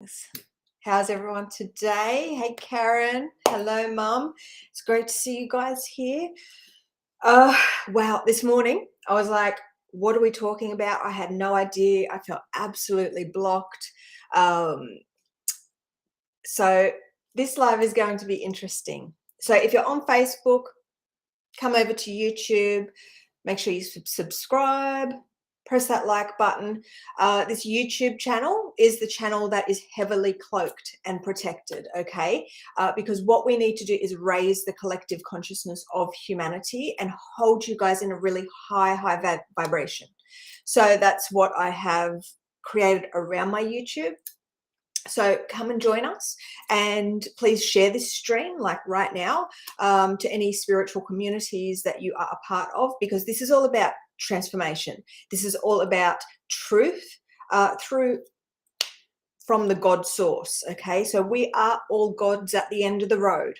Greetings. How's everyone today? Hey, Karen. Hello, Mum. It's great to see you guys here. Wow, this morning I was like, what are we talking about? I had no idea. I felt absolutely blocked. So this live is going to be interesting. So if you're on Facebook, come over to YouTube, make sure you subscribe, press that like button. This YouTube channel is the channel that is heavily cloaked and protected, okay? Because what we need to do is raise the collective consciousness of humanity and hold you guys in a really high vibration. So that's what I have created around my YouTube. So come and join us, and please share this stream like right now to any spiritual communities that you are a part of, because this is all about transformation. This is all about truth from the God source, okay? So we are all gods at the end of the road,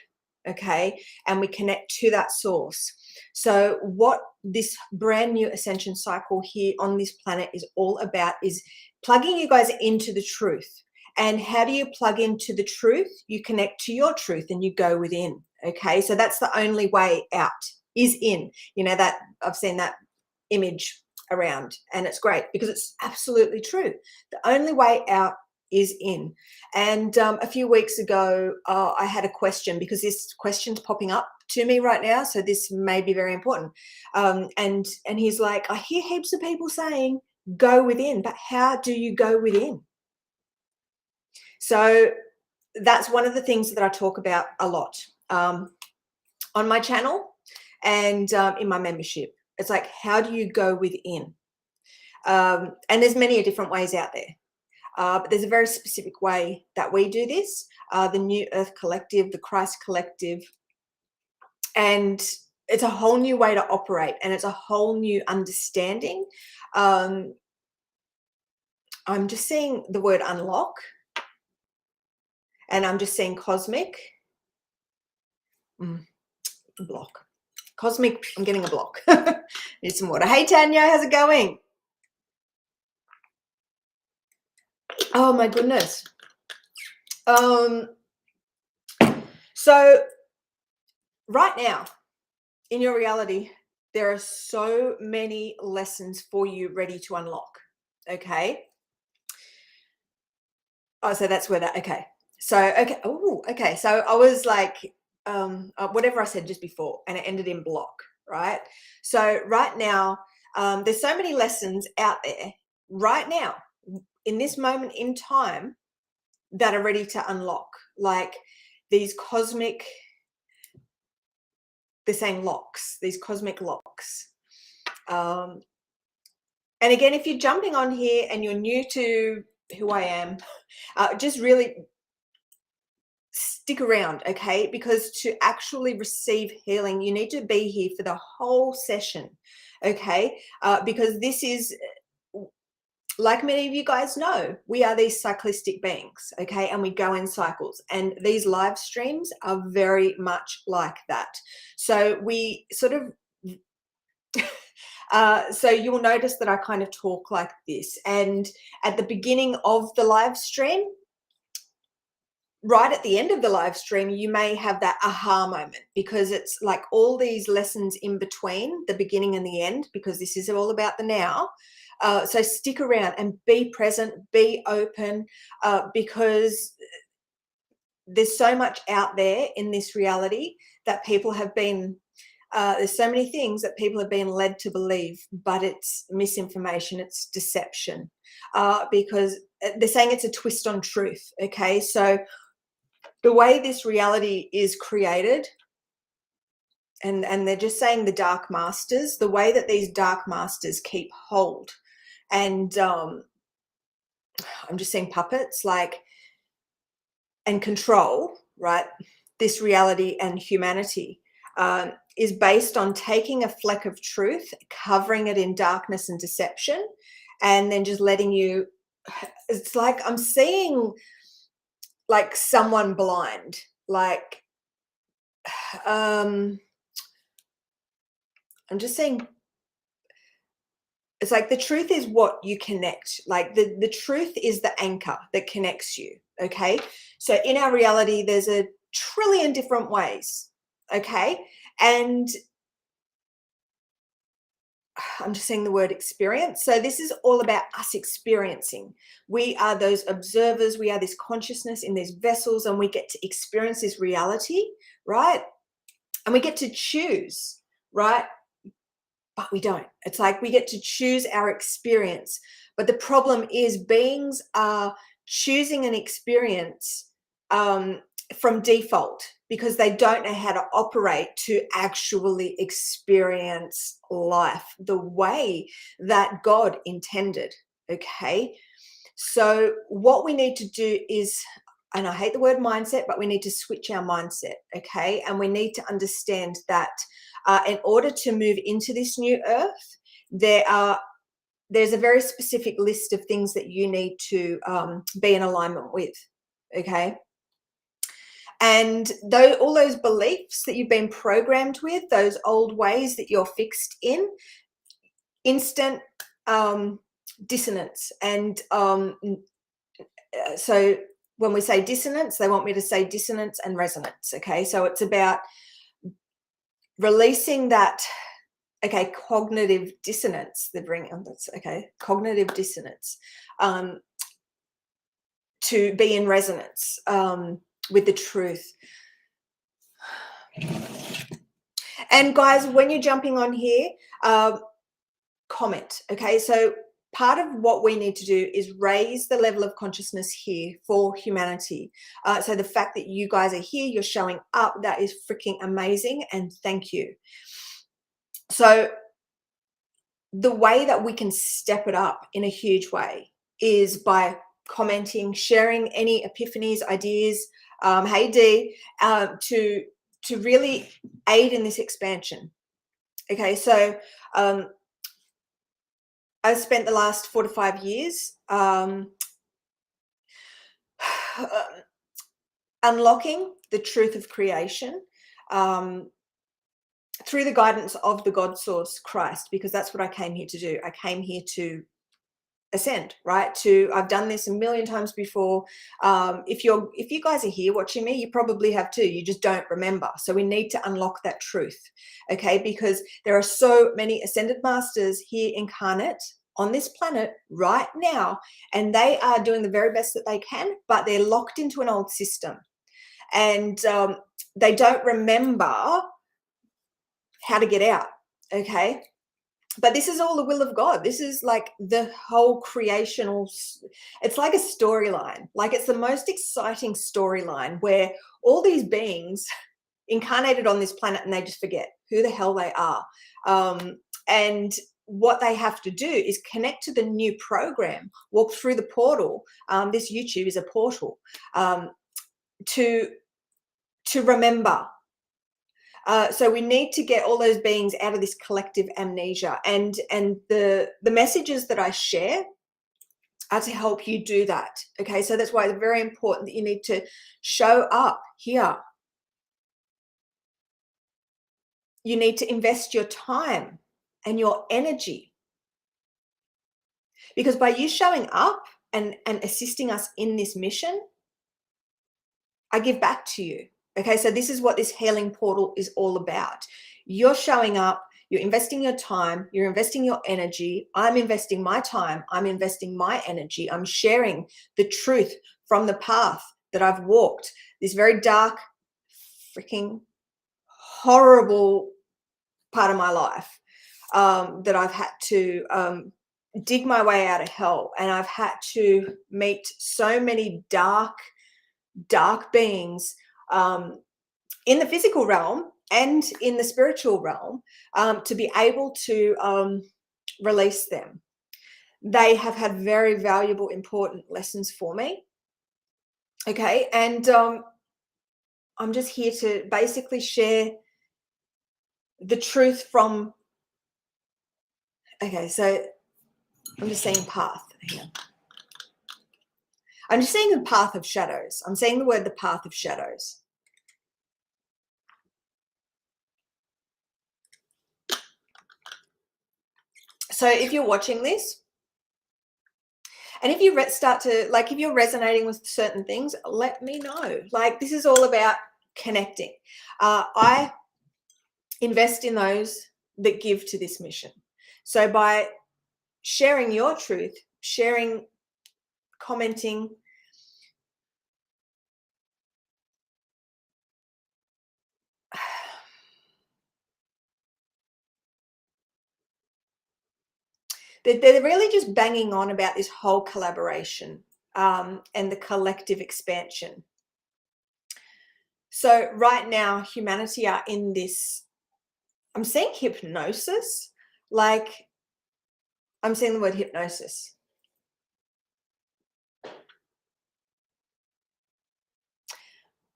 okay? And we connect to that source. So what this brand new ascension cycle here on this planet is all about is plugging you guys into the truth. And how do you plug into the truth? You connect to your truth and you go within, okay? So that's the only way out, is in. You know, that I've seen that image around, and it's great because it's absolutely true. The only way out is in. And a few weeks ago, I had a question, because this question's popping up to me right now, so this may be very important. And he's like, I hear heaps of people saying, go within, but how do you go within? So that's one of the things that I talk about a lot on my channel and in my membership. It's like, how do you go within? And there's many different ways out there. But there's a very specific way that we do this, the New Earth Collective, the Christ Collective. And it's a whole new way to operate, and it's a whole new understanding. I'm just seeing the word unlock. And I'm just seeing cosmic. Block. Cosmic, I'm getting a block. Need some water. Hey, Tanya, how's it going? Oh, my goodness. So right now, in your reality, there are so many lessons for you ready to unlock, okay? Oh, so that's where that, okay. So, okay. Oh, okay. So I was like, whatever I said just before, and it ended in block, right? So right now, there's so many lessons out there right now in this moment in time that are ready to unlock, like these cosmic, they're saying locks, these cosmic locks. And again, if you're jumping on here and you're new to who I am, just really stick around, okay? Because to actually receive healing, you need to be here for the whole session, okay? Because this is, like many of you guys know, we are these cyclistic beings, okay? And we go in cycles, and these live streams are very much like that. So we sort of so you'll notice that I kind of talk like this, and at the beginning of the live stream, right at the end of the live stream, you may have that aha moment, because it's like all these lessons in between the beginning and the end, because this is all about the now. So stick around and be present, be open, because there's so much out there in this reality that people have been, there's so many things that people have been led to believe, but it's misinformation, it's deception, because they're saying it's a twist on truth, okay? So the way this reality is created, and they're just saying the dark masters, the way that these dark masters keep hold, and I'm just seeing puppets, like, and control, right? This reality and humanity is based on taking a fleck of truth, covering it in darkness and deception, and then just letting you, it's like I'm seeing like someone blind, like I'm just saying, it's like the truth is what you connect, like the truth is the anchor that connects you, okay? So in our reality, there's a trillion different ways, okay? And I'm just saying the word experience. So this is all about us experiencing. We are those observers. We are this consciousness in these vessels, and we get to experience this reality, right? And we get to choose, right? But we don't. It's like we get to choose our experience. But the problem is beings are choosing an experience from default because they don't know how to operate to actually experience life the way that God intended. Okay. So what we need to do is, and I hate the word mindset, but we need to switch our mindset. Okay. And we need to understand that in order to move into this new earth, there's a very specific list of things that you need to be in alignment with. Okay. And though all those beliefs that you've been programmed with, those old ways that you're fixed in, instant dissonance. And so when we say dissonance, they want me to say dissonance and resonance. Okay. So it's about releasing that, okay, cognitive dissonance, the bring that's okay, cognitive dissonance, to be in resonance with the truth. And guys, when you're jumping on here, comment. Okay, so part of what we need to do is raise the level of consciousness here for humanity. So the fact that you guys are here, you're showing up, that is freaking amazing, and thank you. So the way that we can step it up in a huge way is by commenting, sharing any epiphanies, ideas, hey Dee, to really aid in this expansion. Okay, so I've spent the last 4 to 5 years unlocking the truth of creation through the guidance of the God source, Christ, because that's what I came here to do. I came here to ascend, right? I've done this a million times before. If you guys are here watching me, you probably have too. You just don't remember. So we need to unlock that truth, okay? Because there are so many ascended masters here incarnate on this planet right now, and they are doing the very best that they can, but they're locked into an old system, and they don't remember how to get out, okay? But this is all the will of God. This is like the whole creational, it's like a storyline. Like it's the most exciting storyline where all these beings incarnated on this planet and they just forget who the hell they are. And what they have to do is connect to the new program, walk through the portal. This YouTube is a portal to remember. So we need to get all those beings out of this collective amnesia, and the messages that I share are to help you do that. Okay, so that's why it's very important that you need to show up here. You need to invest your time and your energy, because by you showing up and assisting us in this mission, I give back to you. Okay, so this is what this healing portal is all about. You're showing up, you're investing your time, you're investing your energy. I'm investing my time, I'm investing my energy. I'm sharing the truth from the path that I've walked, this very dark, freaking horrible part of my life that I've had to dig my way out of hell. And I've had to meet so many dark beings in the physical realm and in the spiritual realm to be able to release them. They have had very valuable, important lessons for me. Okay, and I'm just here to basically share the truth from, okay, so I'm just saying path here. I'm just saying the path of shadows. I'm saying the word the path of shadows. So if you're watching this And if you start to, like, if you're resonating with certain things, let me know. Like, this is all about connecting. I invest in those that give to this mission. So by sharing your truth, sharing, commenting, they're really just banging on about this whole collaboration and the collective expansion. So right now, humanity are in this, I'm seeing hypnosis, like I'm seeing the word hypnosis.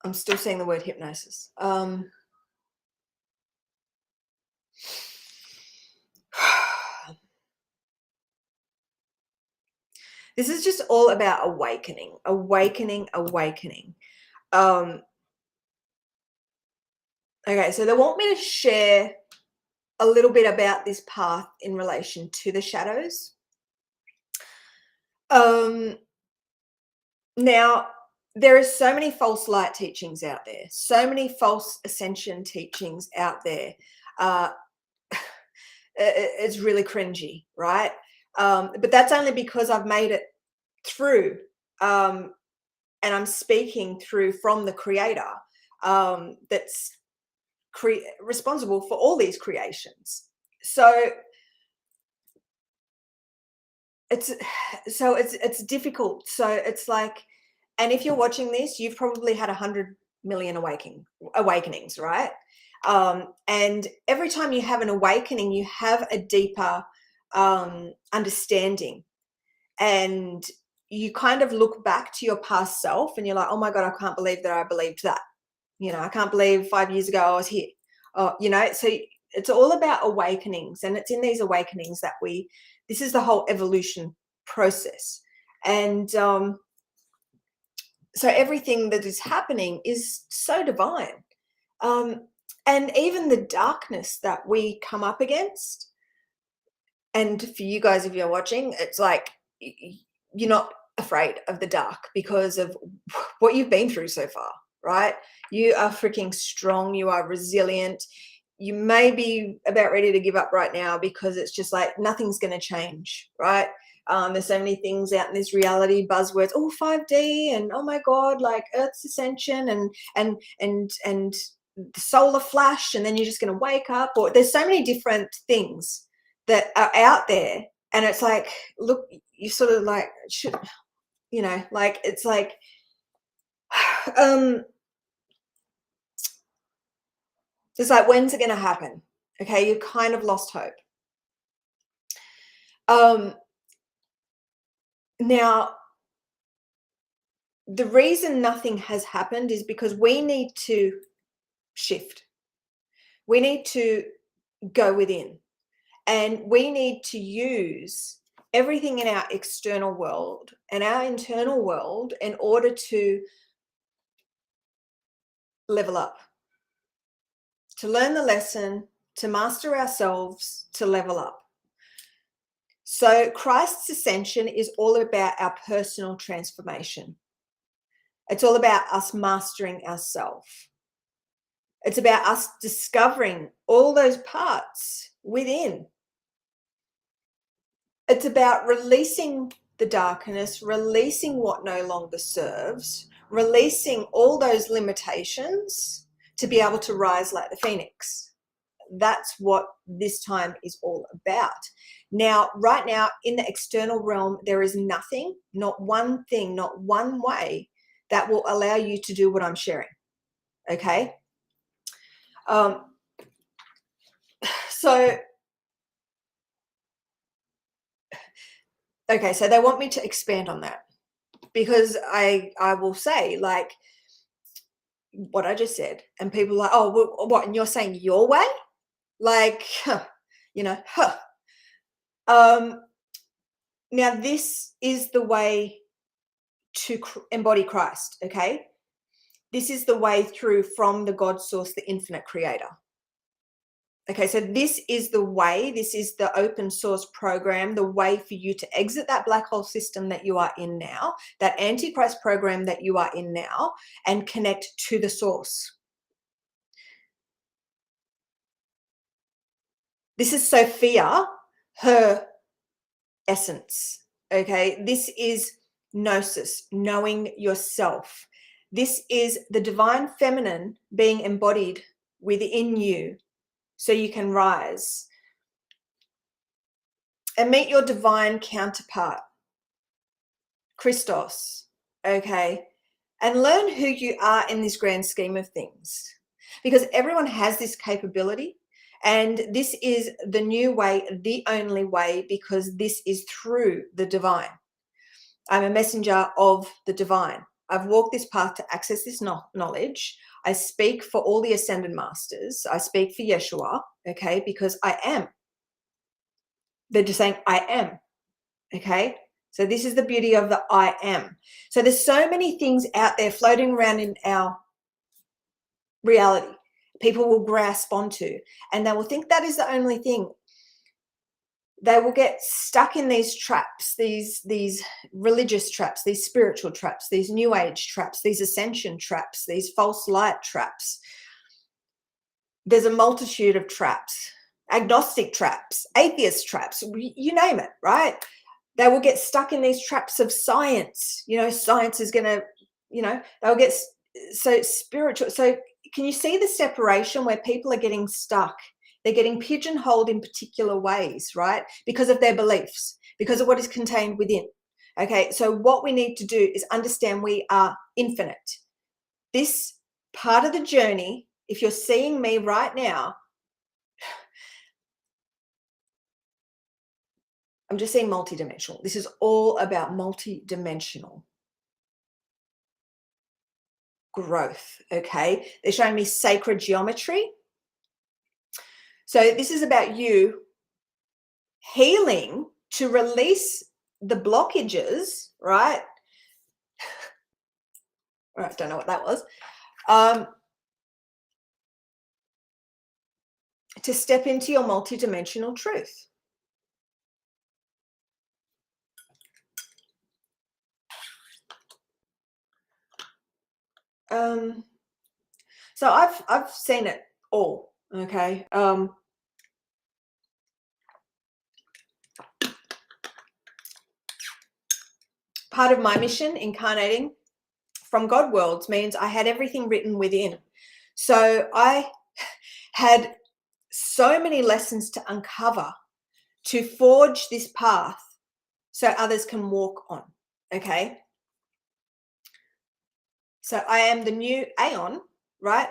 I'm still seeing the word hypnosis. This is just all about awakening, awakening, awakening. Okay, so they want me to share a little bit about this path in relation to the shadows. Now, there are so many false light teachings out there, so many false ascension teachings out there. It's really cringy, right? But that's only because I've made it through, and I'm speaking through from the creator that's responsible for all these creations. So it's difficult. So it's like, and if you're watching this, you've probably had 100 million awakenings, right? And every time you have an awakening, you have a deeper understanding, and you kind of look back to your past self and you're like, oh my God, I can't believe that I believed that. I can't believe 5 years ago I was here. So it's all about awakenings, and it's in these awakenings that this is the whole evolution process. And so everything that is happening is so divine. And even the darkness that we come up against, and for you guys, if you're watching, it's like you're not afraid of the dark because of what you've been through so far, right? You are freaking strong. You are resilient. You may be about ready to give up right now because it's just like nothing's going to change, right? There's so many things out in this reality buzzwords, 5D, and oh my God, like Earth's ascension and the solar flash, and then you're just going to wake up, or there's so many different things that are out there, and it's like, look, you sort of like should, like it's like, it's like, when's it going to happen? Okay, you kind of lost hope. Now, the reason nothing has happened is because we need to shift. We need to go within, and we need to use everything in our external world and our internal world in order to level up, to learn the lesson, to master ourselves, to level up. So Christ's ascension is all about our personal transformation. It's all about us mastering ourselves. It's about us discovering all those parts within. It's about releasing the darkness, releasing what no longer serves, releasing all those limitations to be able to rise like the phoenix. That's what this time is all about. Now, right now, in the external realm, there is nothing, not one thing, not one way that will allow you to do what I'm sharing. Okay? So they want me to expand on that, because I will say, like, what I just said, and people are like, oh, well, what, and you're saying your way? Like, now this is the way to embody Christ, okay? This is the way through from the God source, the infinite creator. Okay, so this is the way, this is the open source program, the way for you to exit that black hole system that you are in now, that Antichrist program that you are in now, and connect to the source. This is Sophia, her essence. Okay, this is gnosis, knowing yourself. This is the divine feminine being embodied within you so you can rise and meet your divine counterpart, Christos, okay, and learn who you are in this grand scheme of things, because everyone has this capability, and this is the new way, the only way, because this is through the divine. I'm a messenger of the divine. I've walked this path to access this knowledge. I speak for all the ascended masters. I speak for Yeshua, okay, because I am. They're just saying, I am, okay? So this is the beauty of the I am. So there's so many things out there floating around in our reality people will grasp onto, and they will think that is the only thing. They will get stuck in these traps, these religious traps, these spiritual traps, these new age traps, these ascension traps, these false light traps. There's a multitude of traps, agnostic traps, atheist traps, you name it, right? They will get stuck in these traps of science. You know, science is going to, you know, they'll get so spiritual. So can you see the separation where people are getting stuck? They're getting pigeonholed in particular ways, right? Because of their beliefs, because of what is contained within. Okay, so what we need to do is understand we are infinite. This part of the journey, if you're seeing me right now, I'm just saying multidimensional. This is all about multidimensional growth, okay? They're showing me sacred geometry. So this is about you healing to release the blockages, right? All right, don't know what that was. To step into your multidimensional truth. So I've seen it all, okay? Part of my mission, incarnating from God worlds, means I had everything written within. So I had so many lessons to uncover to forge this path so others can walk on, okay? So I am the new Aeon, right?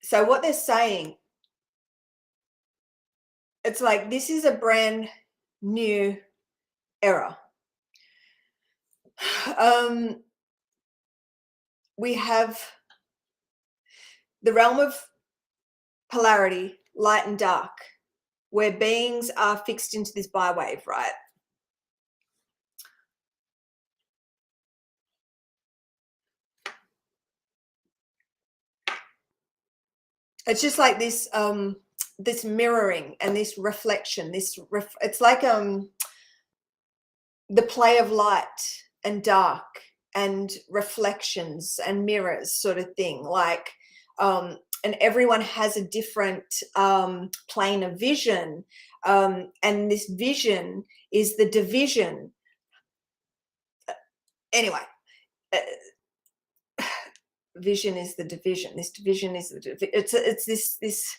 So what they're saying, it's like this is a brand new era. We have the realm of polarity, light and dark, where beings are fixed into this bi-wave, right? It's just like this this mirroring and this reflection, it's like the play of light and dark and reflections and mirrors sort of thing, like and everyone has a different plane of vision, and this vision is the division. Anyway, vision is the division. This division is it's this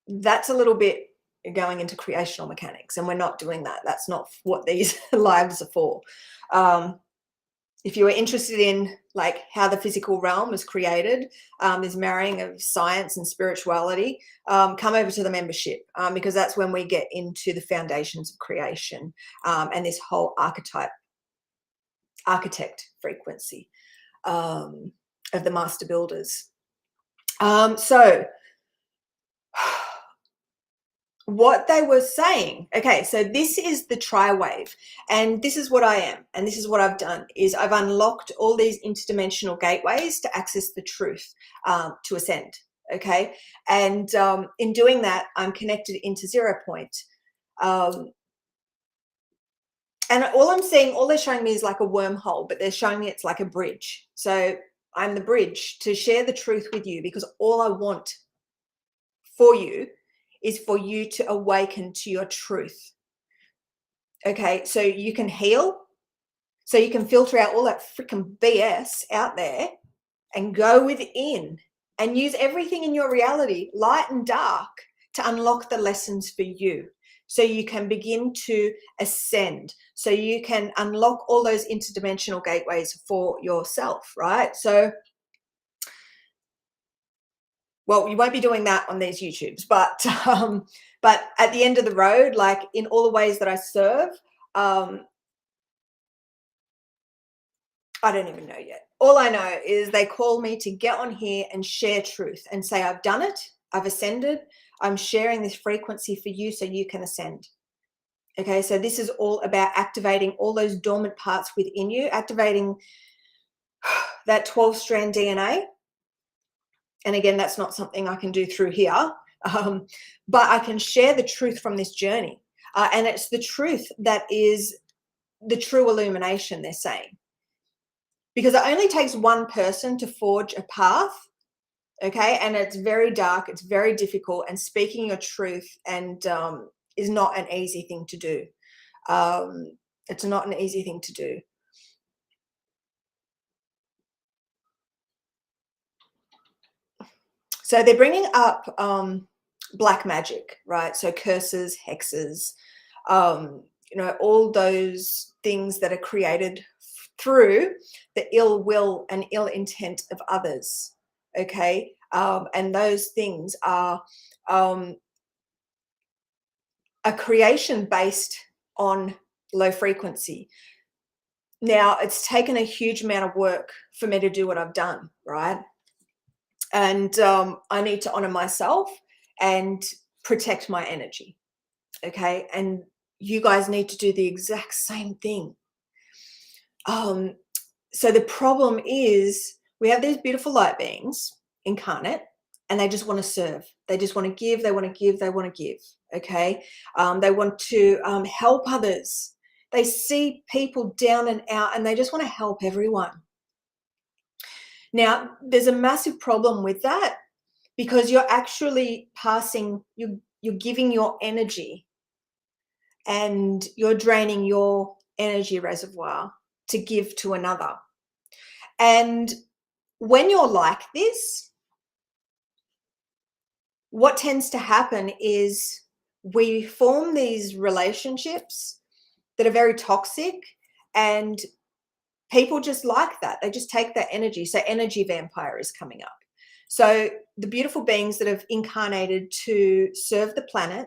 that's a little bit going into creational mechanics, and we're not doing that. That's not what these lives are for. If you are interested in like how the physical realm was created, this marrying of science and spirituality, come over to the membership, because that's when we get into the foundations of creation, and this whole architect frequency of the master builders. So what they were saying, okay, so this is the tri-wave, and this is what I am, and this is what I've done, is I've unlocked all these interdimensional gateways to access the truth, to ascend, okay? And in doing that, I'm connected into 0 point. And all I'm seeing, all they're showing me is like a wormhole, but they're showing me it's like a bridge. So I'm the bridge to share the truth with you, because all I want for you is for you to awaken to your truth. Okay, so you can heal, so you can filter out all that freaking BS out there and go within and use everything in your reality, light and dark, to unlock the lessons for you. So you can begin to ascend, so you can unlock all those interdimensional gateways for yourself, right? So, well, you won't be doing that on these YouTubes, but at the end of the road, like in all the ways that I serve, I don't even know yet. All I know is they call me to get on here and share truth and say, I've done it, I've ascended, I'm sharing this frequency for you so you can ascend. Okay, so this is all about activating all those dormant parts within you, activating that 12-strand DNA. And again, that's not something I can do through here, but I can share the truth from this journey. And it's the truth that is the true illumination, they're saying. Because it only takes one person to forge a path, okay? And it's very dark, it's very difficult, and speaking your truth and is not an easy thing to do. It's not an easy thing to do. So they're bringing up black magic, right? So curses, hexes, you know, all those things that are created through the ill will and ill intent of others, okay? And those things are a creation based on low frequency. Now, it's taken a huge amount of work for me to do what I've done, right? And I need to honor myself and protect my energy, okay? And you guys need to do the exact same thing. So the problem is we have these beautiful light beings incarnate, and they just want to serve. They just want to give, they want to give, they want to give, okay? They want to help others. They see people down and out, and they just want to help everyone. Now, there's a massive problem with that, because you're actually passing, you're giving your energy, and you're draining your energy reservoir to give to another. And when you're like this, what tends to happen is we form these relationships that are very toxic, and people just like that. They just take that energy. So energy vampire is coming up. So the beautiful beings that have incarnated to serve the planet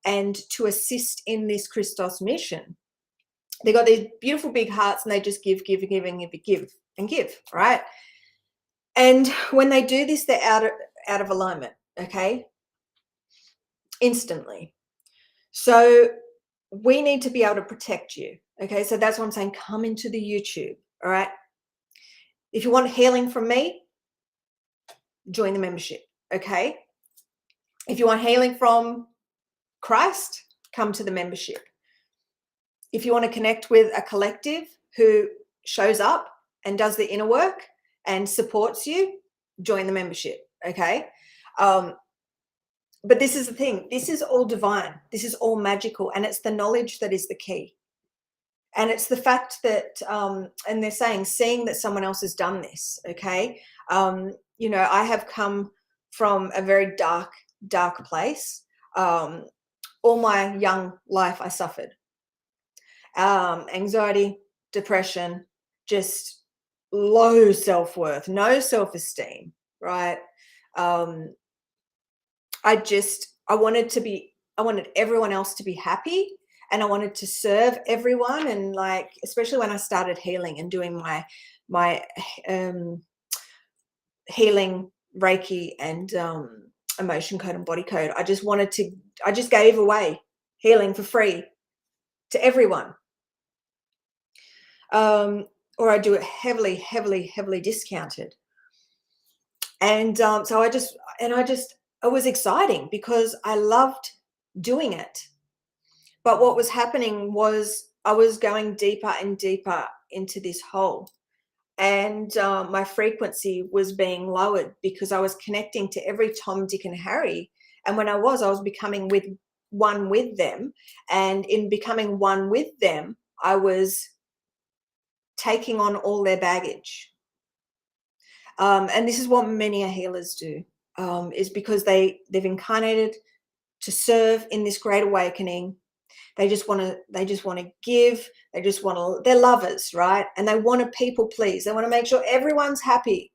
and to assist in this Christos mission, they got these beautiful big hearts, and they just give, give, give, and give, and give, right? And when they do this, they're out of alignment, okay? Instantly. So we need to be able to protect you, okay? So that's what I'm saying. Come into the YouTube, all right? If you want healing from me, join the membership, okay? If you want healing from Christ, come to the membership. If you want to connect with a collective who shows up and does the inner work and supports you, join the membership, okay? But this is the thing. This is all divine. This is all magical, and it's the knowledge that is the key. And it's the fact that, and they're saying, seeing that someone else has done this, okay? You know, I have come from a very dark, dark place. All my young life, I suffered. Anxiety, depression, just low self-worth, no self-esteem, right? I wanted everyone else to be happy, and I wanted to serve everyone. And like, especially when I started healing and doing my healing Reiki and emotion code and body code. I just gave away healing for free to everyone. Or I do it heavily, heavily, heavily discounted. And so it was exciting because I loved doing it. But what was happening was I was going deeper and deeper into this hole. And my frequency was being lowered because I was connecting to every Tom, Dick, and Harry. And when I was becoming one with them. And in becoming one with them, I was taking on all their baggage. And this is what many healers do, is because they've incarnated to serve in this great awakening. They just want to give. They're lovers, right? And they want to people please. They want to make sure everyone's happy.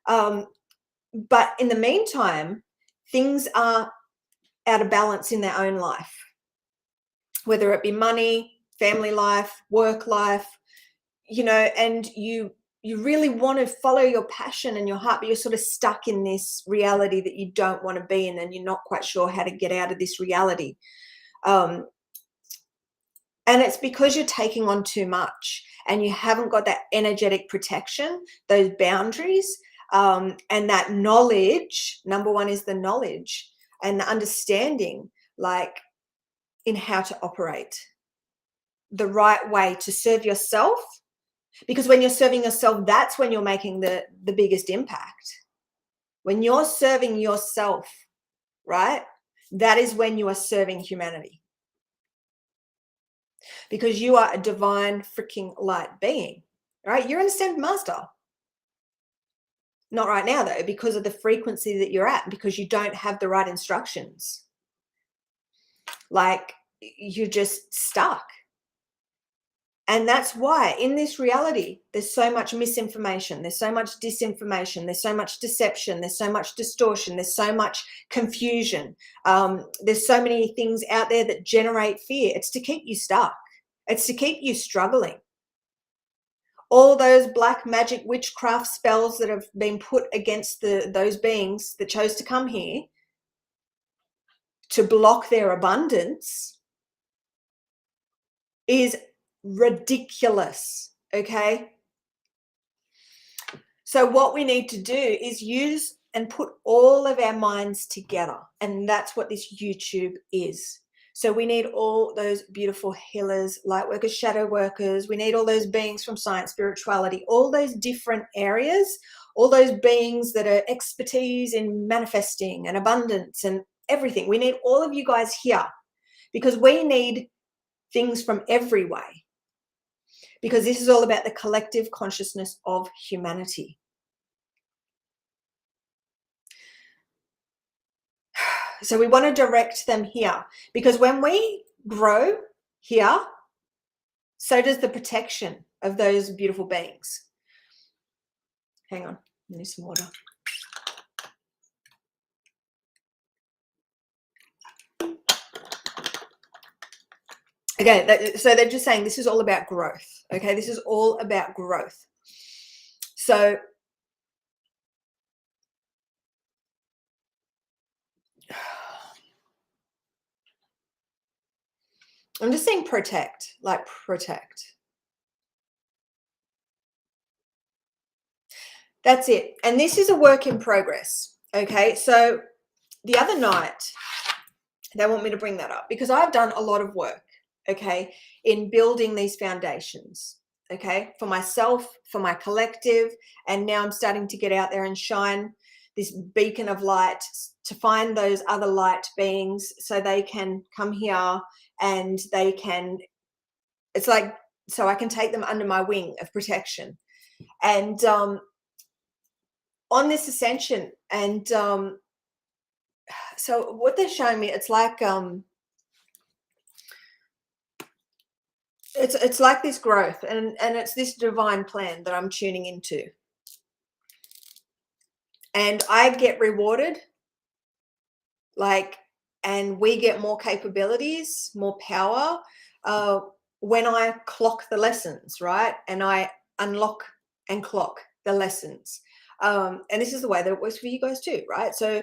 But in the meantime, things are out of balance in their own life, whether it be money, family life, work life, and you really want to follow your passion and your heart, but you're sort of stuck in this reality that you don't want to be in, and you're not quite sure how to get out of this reality. And it's because you're taking on too much and you haven't got that energetic protection, those boundaries, and that knowledge. Number one is the knowledge and the understanding, like in how to operate the right way to serve yourself. Because when you're serving yourself, that's when you're making the biggest impact. When you're serving yourself, right? That is when you are serving humanity. Because you are a divine freaking light being, right? You're an ascended master. Not right now, though, because of the frequency that you're at, because you don't have the right instructions. Like, you're just stuck. And that's why in this reality, there's so much misinformation, there's so much disinformation, there's so much deception, there's so much distortion, there's so much confusion. There's so many things out there that generate fear. It's to keep you stuck. It's to keep you struggling. All those black magic witchcraft spells that have been put against those beings that chose to come here to block their abundance is ridiculous, okay? So what we need to do is use and put all of our minds together, and that's what this YouTube is. So we need all those beautiful healers, light workers, shadow workers. We need all those beings from science, spirituality, all those different areas, all those beings that are expertise in manifesting and abundance and everything. We need all of you guys here because we need things from every way. Because this is all about the collective consciousness of humanity. So we want to direct them here, because when we grow here, so does the protection of those beautiful beings. Hang on, I need some water. Okay, so they're just saying this is all about growth. Okay, this is all about growth. So I'm just saying protect, like protect. That's it. And this is a work in progress. Okay, so the other night, they want me to bring that up because I've done a lot of work, okay, in building these foundations, okay, for myself, for my collective, and now I'm starting to get out there and shine this beacon of light to find those other light beings so they can come here and they can, it's like, so I can take them under my wing of protection. And on this ascension, and so what they're showing me, it's like it's like this growth, and it's this divine plan that I'm tuning into, and I get rewarded, like, and we get more capabilities, more power when I clock the lessons, right? And I unlock and clock the lessons. And this is the way that it works for you guys too, right? So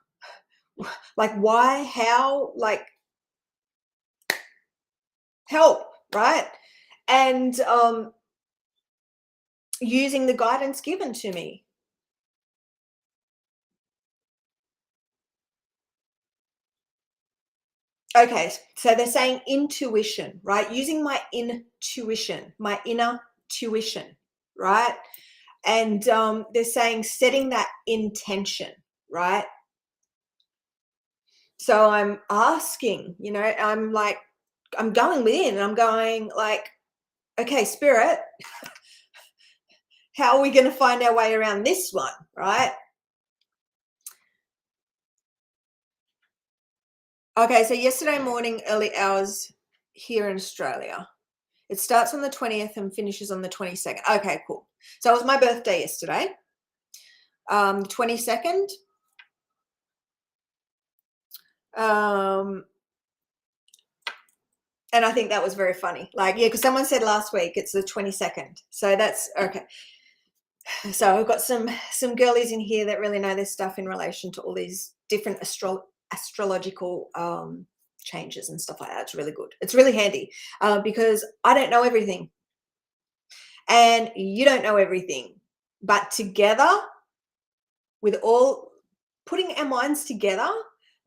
Like, why? How? Like, help, right? And using the guidance given to me. Okay, so they're saying intuition, right? Using my intuition, my inner tuition, right? And they're saying setting that intention, right? So I'm asking, I'm like, I'm going within and I'm going like, okay, spirit, how are we going to find our way around this one, right? Okay, so yesterday morning, early hours here in Australia. It starts on the 20th and finishes on the 22nd. Okay, cool. So it was my birthday yesterday, 22nd. And I think that was very funny. Like, yeah, because someone said last week it's the 22nd. So that's okay. So I've got some girlies in here that really know their stuff in relation to all these different astrological changes and stuff like that. It's really good. It's really handy because I don't know everything and you don't know everything. But together, with all putting our minds together,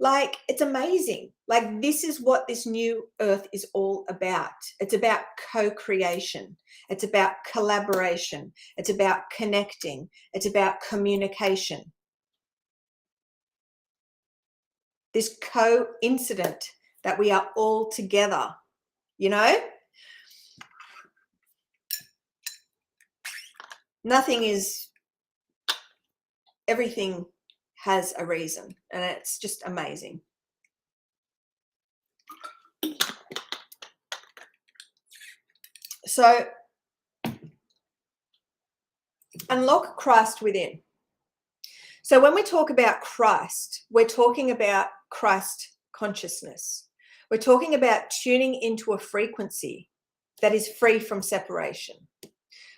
like, it's amazing. Like, this is what this new earth is all about. It's about co-creation. It's about collaboration. It's about connecting. It's about communication. This coincident that we are all together, nothing is, everything has a reason, and it's just amazing. So unlock Christ within. So when we talk about Christ, we're talking about Christ consciousness. We're talking about tuning into a frequency that is free from separation.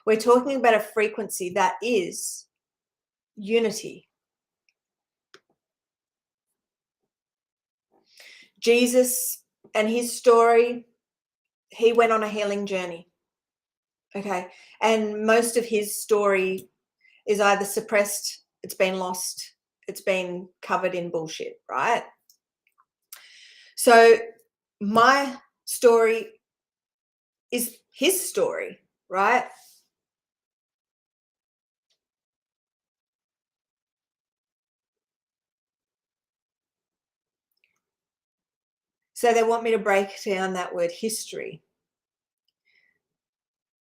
We're talking about a frequency that is unity. Jesus and his story, he went on a healing journey. Okay. And most of his story is either suppressed, it's been lost, it's been covered in bullshit, right? So my story is his story, right? So they want me to break down that word history.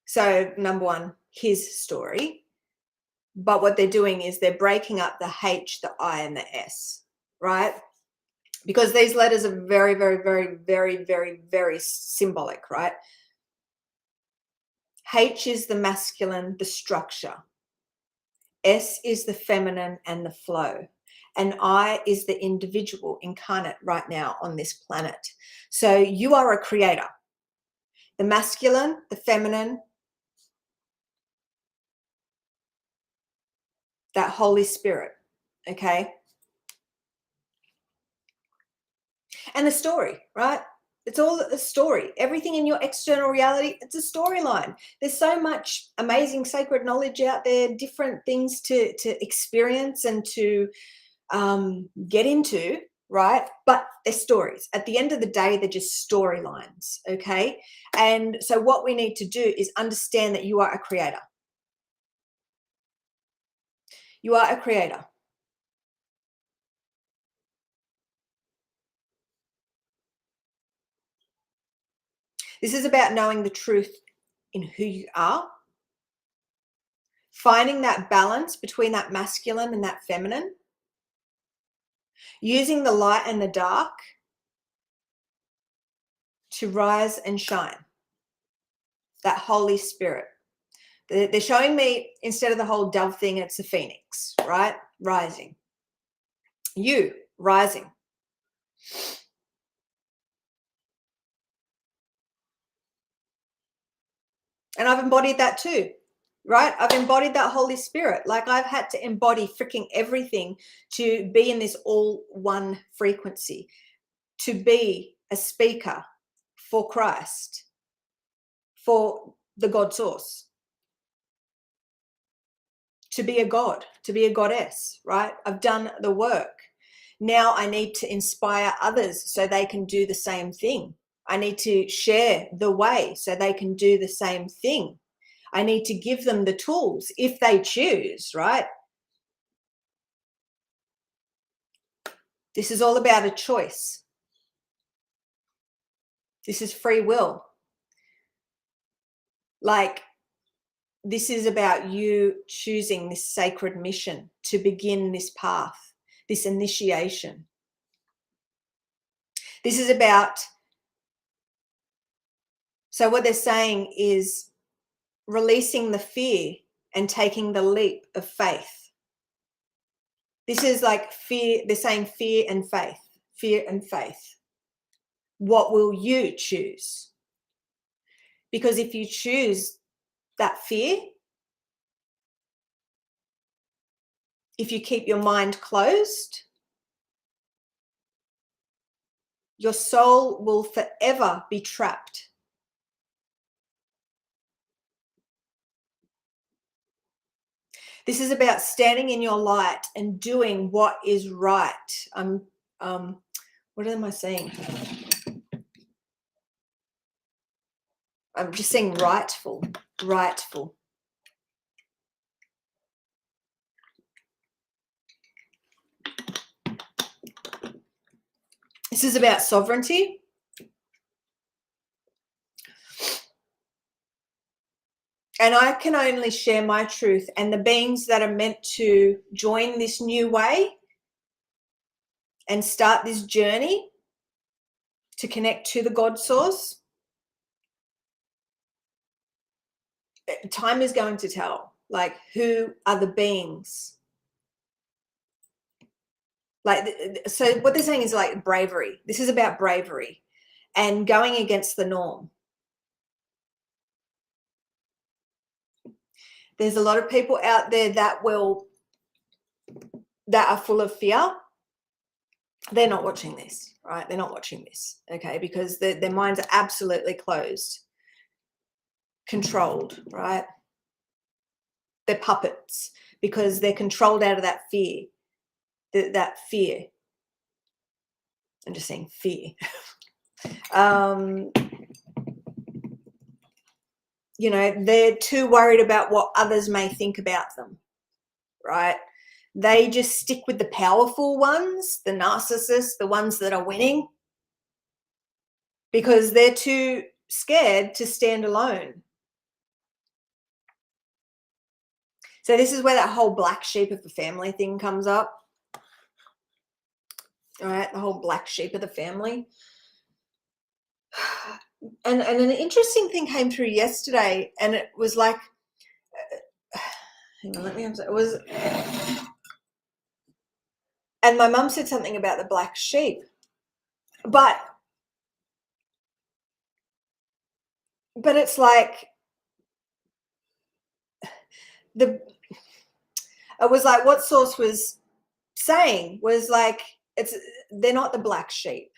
So number one, his story. But what they're doing is they're breaking up the H, the I, and the S, right? Because these letters are very, very, very, very, very, very symbolic, right? H is the masculine, the structure. S is the feminine and the flow. And I is the individual incarnate right now on this planet. So you are a creator. The masculine, the feminine, that Holy Spirit, okay? And the story, right? It's all a story. Everything in your external reality, it's a storyline. There's so much amazing sacred knowledge out there, different things to experience and to get into, right? But they're stories. At the end of the day, they're just storylines, okay? And so what we need to do is understand that you are a creator. You are a creator. This is about knowing the truth in who you are, finding that balance between that masculine and that feminine, using the light and the dark to rise and shine. That Holy Spirit. They're showing me, instead of the whole dove thing, it's a phoenix, right? Rising. You rising. And I've embodied that too. right? I've embodied that Holy Spirit. Like I've had to embody freaking everything to be in this all one frequency, to be a speaker for Christ, for the God source, to be a God, to be a goddess, right? I've done the work. Now I need to inspire others so they can do the same thing. I need to share the way so they can do the same thing. I need to give them the tools if they choose, right? This is all about a choice. This is free will. Like, this is about you choosing this sacred mission to begin this path, this initiation. This is about, so what they're saying is releasing the fear and taking the leap of faith. This is like fear, they're saying fear and faith, fear and faith. What will you choose? Because if you choose that fear, if you keep your mind closed, your soul will forever be trapped. This is about standing in your light and doing what is right. What am I saying? I'm just saying rightful, rightful. This is about sovereignty. And I can only share my truth, and the beings that are meant to join this new way and start this journey to connect to the God source, time is going to tell, like, who are the beings. Like, so what they're saying is like bravery. This is about bravery and going against the norm. There's a lot of people out there that are full of fear. They're not watching this, right? They're not watching this, okay? Because their minds are absolutely closed, controlled, right? They're puppets because they're controlled out of that fear. That fear. I'm just saying fear. You know, they're too worried about what others may think about them, right? They just stick with the powerful ones, the narcissists, the ones that are winning, because they're too scared to stand alone. So this is where that whole black sheep of the family thing comes up. All right, the whole black sheep of the family. And an interesting thing came through yesterday, and it was like, hang on, let me answer. It was, and my mum said something about the black sheep, but it's like it was like what Source was saying was like, they're not the black sheep.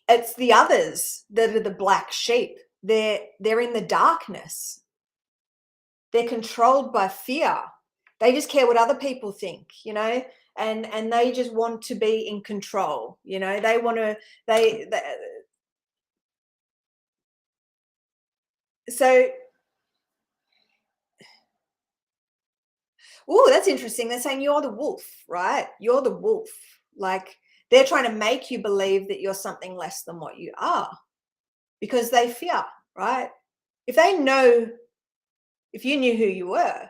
It's the others that are the black sheep. They're in the darkness. They're controlled by fear. They just care what other people think, you know, and they just want to be in control, you know. They want to, so, oh, that's interesting. They're saying you're the wolf, right? You're the wolf. Like, they're trying to make you believe that you're something less than what you are because they fear, right? If you knew who you were,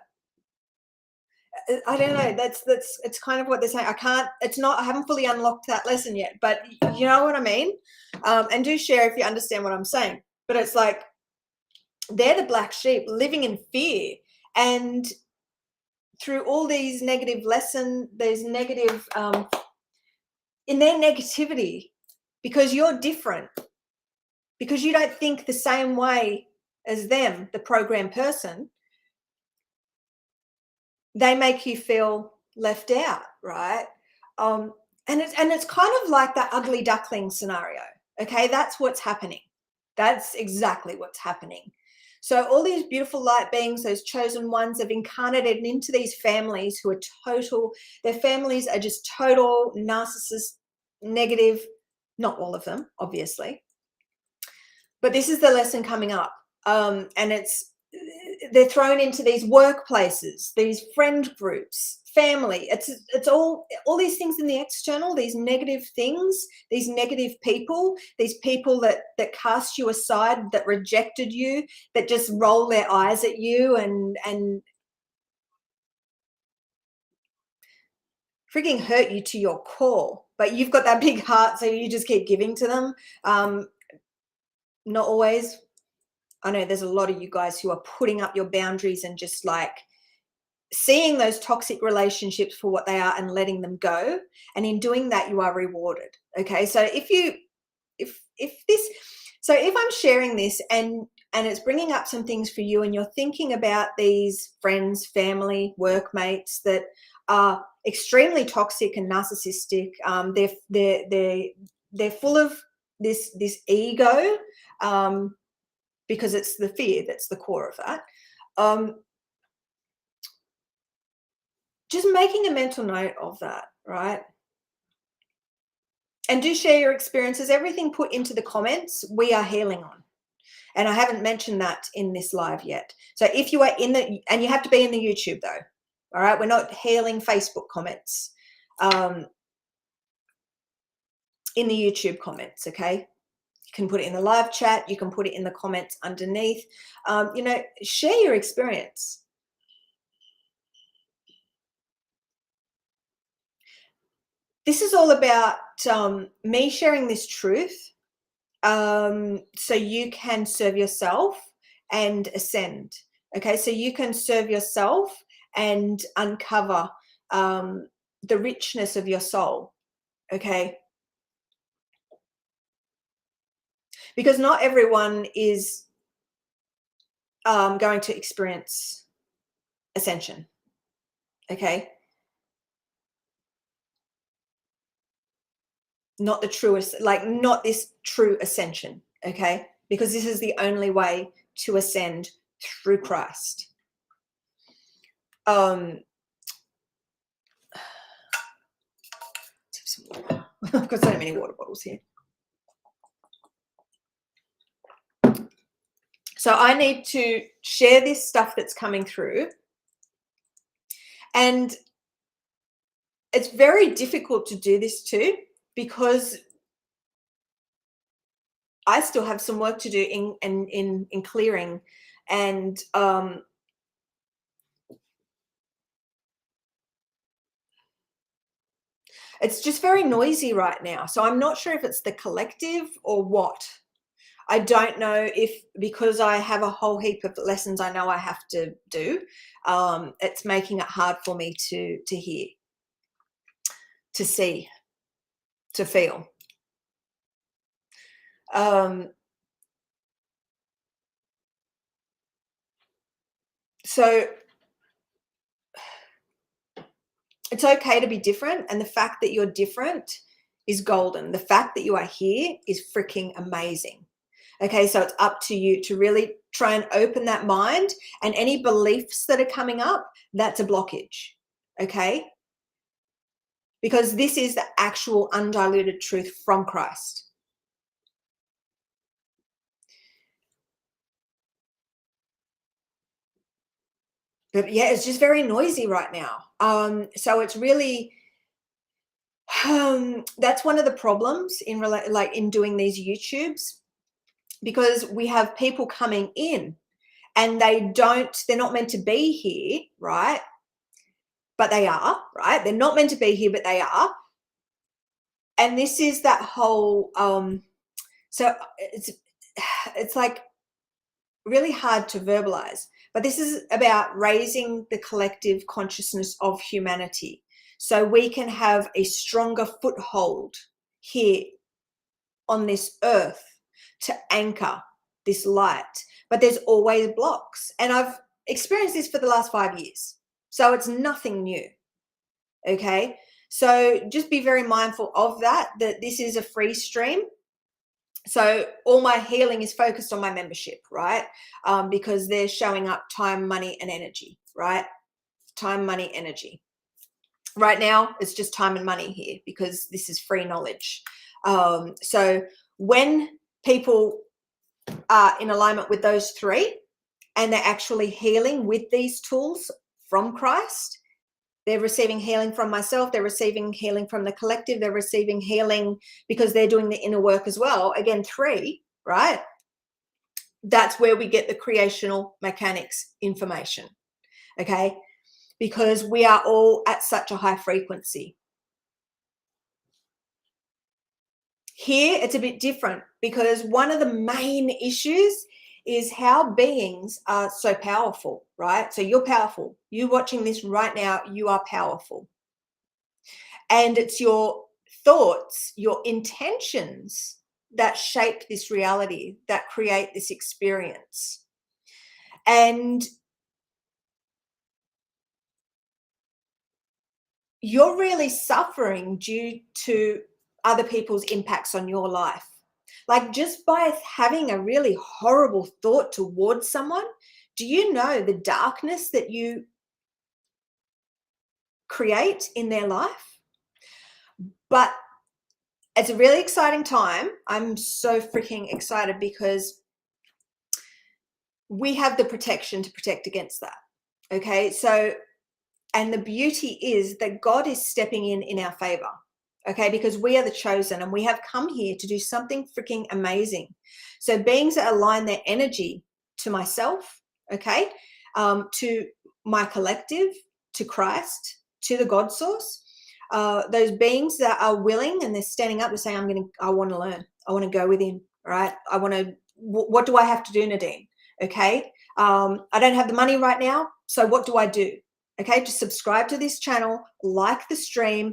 I don't know, that's it's kind of what they're saying. I haven't fully unlocked that lesson yet, but you know what I mean? And do share if you understand what I'm saying. But it's like, they're the black sheep living in fear, and through all these negative lessons, there's negative in their negativity, because you're different, because you don't think the same way as them, the program person, they make you feel left out, right? And it's kind of like that ugly duckling scenario. Okay, that's what's happening. That's exactly what's happening. So all these beautiful light beings, those chosen ones, have incarnated into these families who are total, their families are just total narcissist, negative, not all of them, obviously. But this is the lesson coming up. And they're thrown into these workplaces, these friend groups, family. It's all these things in the external, these negative things, these negative people, these people that cast you aside, that rejected you, that just roll their eyes at you and freaking hurt you to your core. But you've got that big heart, so you just keep giving to them. Not always. I know there's a lot of you guys who are putting up your boundaries and just like seeing those toxic relationships for what they are and letting them go. And in doing that, you are rewarded. Okay. So if I'm sharing this and it's bringing up some things for you, and you're thinking about these friends, family, workmates that are extremely toxic and narcissistic, they're full of this ego, because it's the fear that's the core of that. Just making a mental note of that, right? And do share your experiences. Everything put into the comments, we are healing on. And I haven't mentioned that in this live yet. So if you are and you have to be in the YouTube though, all right? We're not healing Facebook comments. In the YouTube comments, okay? You can put it in the live chat. You can put it in the comments underneath. Share your experience. This is all about me sharing this truth, so you can serve yourself and ascend. Okay, so you can serve yourself and uncover the richness of your soul. Okay, because not everyone is going to experience ascension. Okay, not the truest, like not this true ascension. Okay, because this is the only way to ascend through Christ. Let's have some water. I've got so many water bottles here. So I need to share this stuff that's coming through. And it's very difficult to do this too, because I still have some work to do in clearing. And it's just very noisy right now. So I'm not sure if it's the collective or what. I don't know if, because I have a whole heap of lessons I know I have to do, it's making it hard for me to hear, to see, to feel. So it's okay to be different, and the fact that you're different is golden. The fact that you are here is freaking amazing. Okay, so it's up to you to really try and open that mind, and any beliefs that are coming up, that's a blockage. Okay, because this is the actual undiluted truth from Christ. But yeah, it's just very noisy right now. So it's really that's one of the problems in doing these YouTubes, because we have people coming in and they're not meant to be here, right? But they are, right? They're not meant to be here, but they are. And this is that whole so it's like really hard to verbalize, but this is about raising the collective consciousness of humanity, so we can have a stronger foothold here on this earth to anchor this light, but there's always blocks. And I've experienced this for the last 5 years. So it's nothing new. Okay. So just be very mindful of that this is a free stream. So all my healing is focused on my membership, right? Because they're showing up time, money, and energy, right? Time, money, energy. Right now, it's just time and money here because this is free knowledge. So when people are in alignment with those three and they're actually healing with these tools from Christ, they're receiving healing from myself, they're receiving healing from the collective, they're receiving healing because they're doing the inner work as well. Again, three, right? That's where we get the creational mechanics information, okay? Because we are all at such a high frequency. Here, it's a bit different because one of the main issues is how beings are so powerful, right? So you're powerful. You watching this right now, you are powerful. And it's your thoughts, your intentions that shape this reality, that create this experience. And you're really suffering due to other people's impacts on your life. Like just by having a really horrible thought towards someone, do you know the darkness that you create in their life? But it's a really exciting time. I'm so freaking excited because we have the protection to protect against that. Okay. So, and the beauty is that God is stepping in our favor. Okay. Because we are the chosen and we have come here to do something freaking amazing. So beings that align their energy to myself, okay, to my collective, to Christ, to the God source, those beings that are willing and they're standing up, they're saying, I want to learn. I want to go with him. All right. I want to, what do I have to do, Nadine? Okay. I don't have the money right now. So what do I do? Okay. Just subscribe to this channel, like the stream,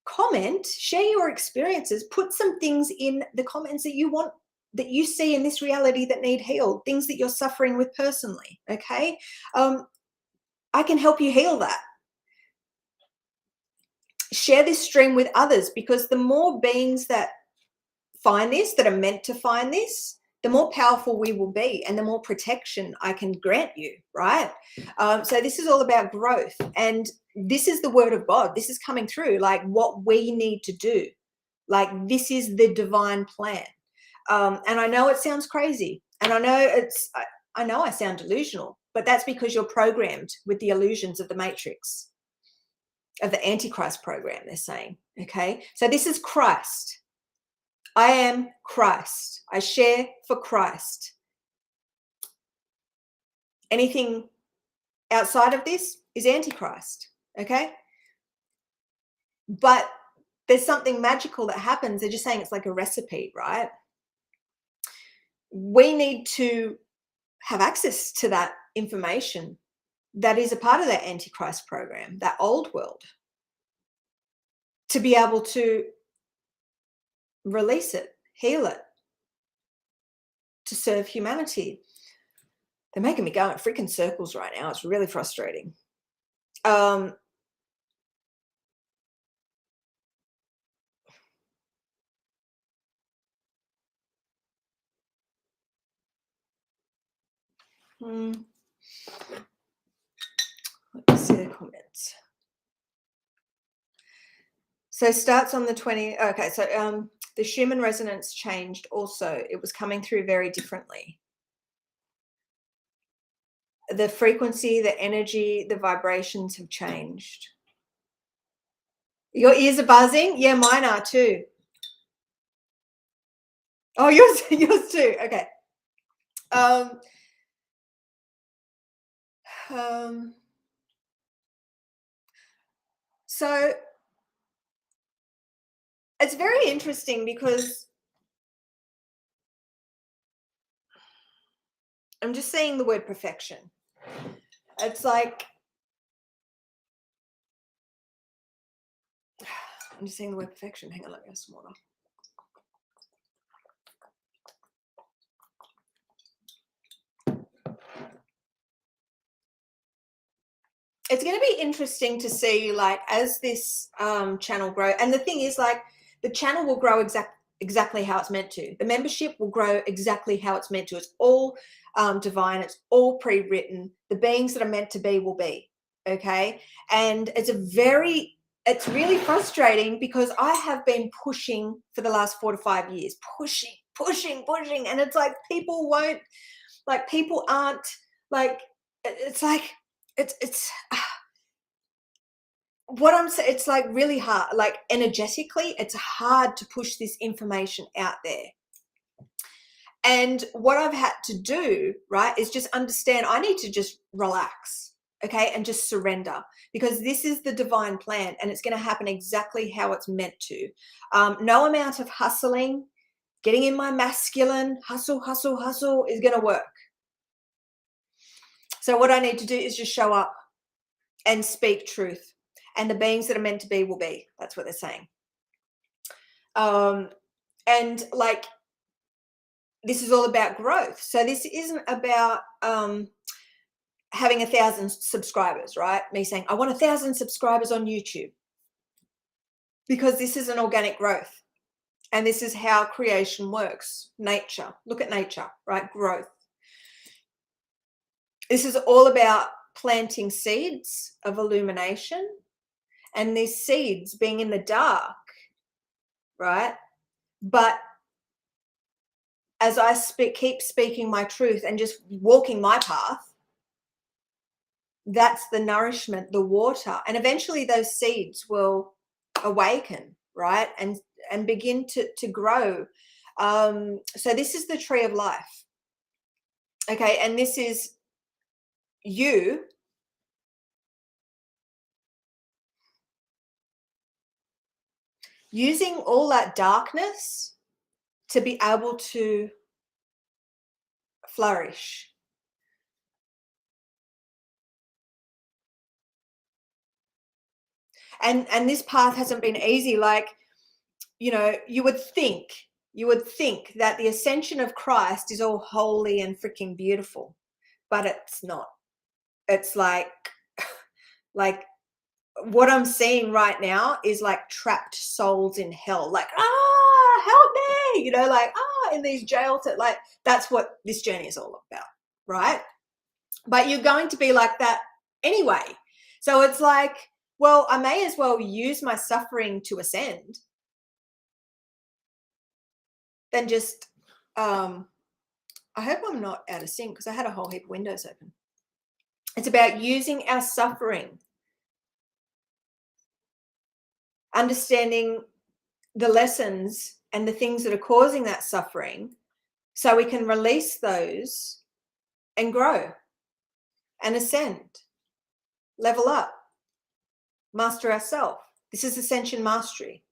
comment, share your experiences, put some things in the comments that you want, that you see in this reality that need healed, things that you're suffering with personally. Okay. I can help you heal that. Share this stream with others because the more beings that find this, that are meant to find this, the more powerful we will be and the more protection I can grant you, right? So this is all about growth and this is the word of God. This is coming through like what we need to do. Like this is the divine plan. And I know it sounds crazy and I know I sound delusional, but that's because you're programmed with the illusions of the matrix, of the Antichrist program, they're saying, okay? So this is Christ. I am Christ. I share for Christ. Anything outside of this is Antichrist, okay? But there's something magical that happens. They're just saying it's like a recipe, right? We need to have access to that information that is a part of that Antichrist program, that old world, to be able to release it, heal it, to serve humanity. They're making me go in freaking circles right now. It's really frustrating. Let me see the comments. So starts on the 20. Okay, so the Schumann resonance changed also. It was coming through very differently. The frequency, the energy, the vibrations have changed. Your ears are buzzing? Yeah, mine are too. Oh, yours too. Okay. So it's very interesting because I'm just saying the word perfection. It's like, I'm just saying the word perfection. Hang on, let me have some water. it's going to be interesting to see, like, as this channel grow. And the thing is, like, the channel will grow exactly how it's meant to. The membership will grow exactly how it's meant to. It's all divine. It's all pre-written. The beings that are meant to be will be. Okay. And it's really frustrating because I have been pushing for the last 4 to 5 years, pushing. And it's like people aren't, like, it's like, it's what I'm saying, it's like really hard, like energetically, it's hard to push this information out there. And what I've had to do, right, is just understand I need to just relax, okay, and just surrender, because this is the divine plan and it's going to happen exactly how it's meant to. No amount of hustling, getting in my masculine, hustle is going to work. So what I need to do is just show up and speak truth. And the beings that are meant to be will be. That's what they're saying. And like, this is all about growth. So this isn't about having 1,000 subscribers, right? Me saying, I want 1,000 subscribers on YouTube. Because this is an organic growth. And this is how creation works. Nature. Look at nature, right? Growth. This is all about planting seeds of illumination. And these seeds being in the dark, right? But as I keep speaking my truth and just walking my path, that's the nourishment, the water. And eventually those seeds will awaken, right? And begin to grow. So this is the tree of life. Okay, and this is you using all that darkness to be able to flourish. And this path hasn't been easy. Like, you know, you would think that the ascension of Christ is all holy and freaking beautiful, but it's not. It's like what I'm seeing right now is like trapped souls in hell, like, help me, you know, like, in these jails. Like, that's what this journey is all about, right? But you're going to be like that anyway. So it's like, well, I may as well use my suffering to ascend than just, I hope I'm not out of sync because I had a whole heap of windows open. It's about using our suffering, understanding the lessons and the things that are causing that suffering so we can release those and grow and ascend, level up, master ourselves. This is Ascension Mastery.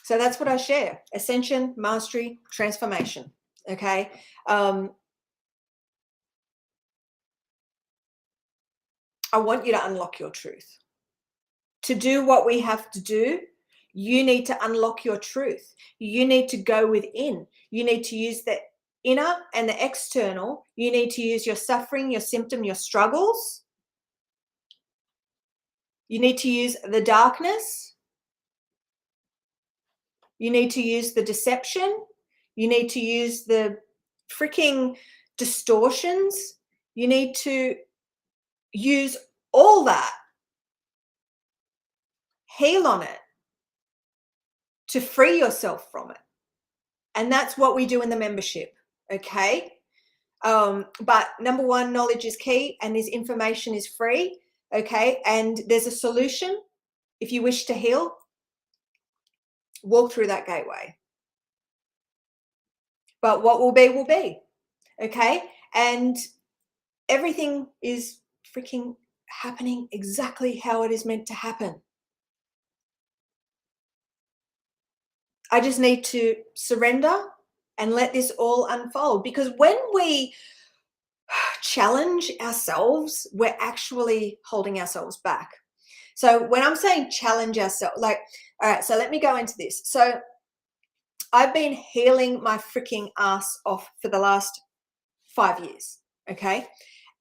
So that's what I share. Ascension, mastery, transformation. Okay. I want you to unlock your truth. To do what we have to do, you need to unlock your truth. You need to go within. You need to use the inner and the external. You need to use your suffering, your symptom, your struggles. You need to use the darkness. You need to use the deception. You need to use the freaking distortions. You need to use all that, heal on it to free yourself from it. And that's what we do in the membership, okay? But number one, knowledge is key, and this information is free, okay? And there's a solution. If you wish to heal, walk through that gateway. But what will be, okay? And everything is freaking happening exactly how it is meant to happen. I just need to surrender and let this all unfold, because when we challenge ourselves, we're actually holding ourselves back. So when I'm saying challenge ourselves, like, all right, so let me go into this. So I've been healing my freaking ass off for the last 5 years, okay?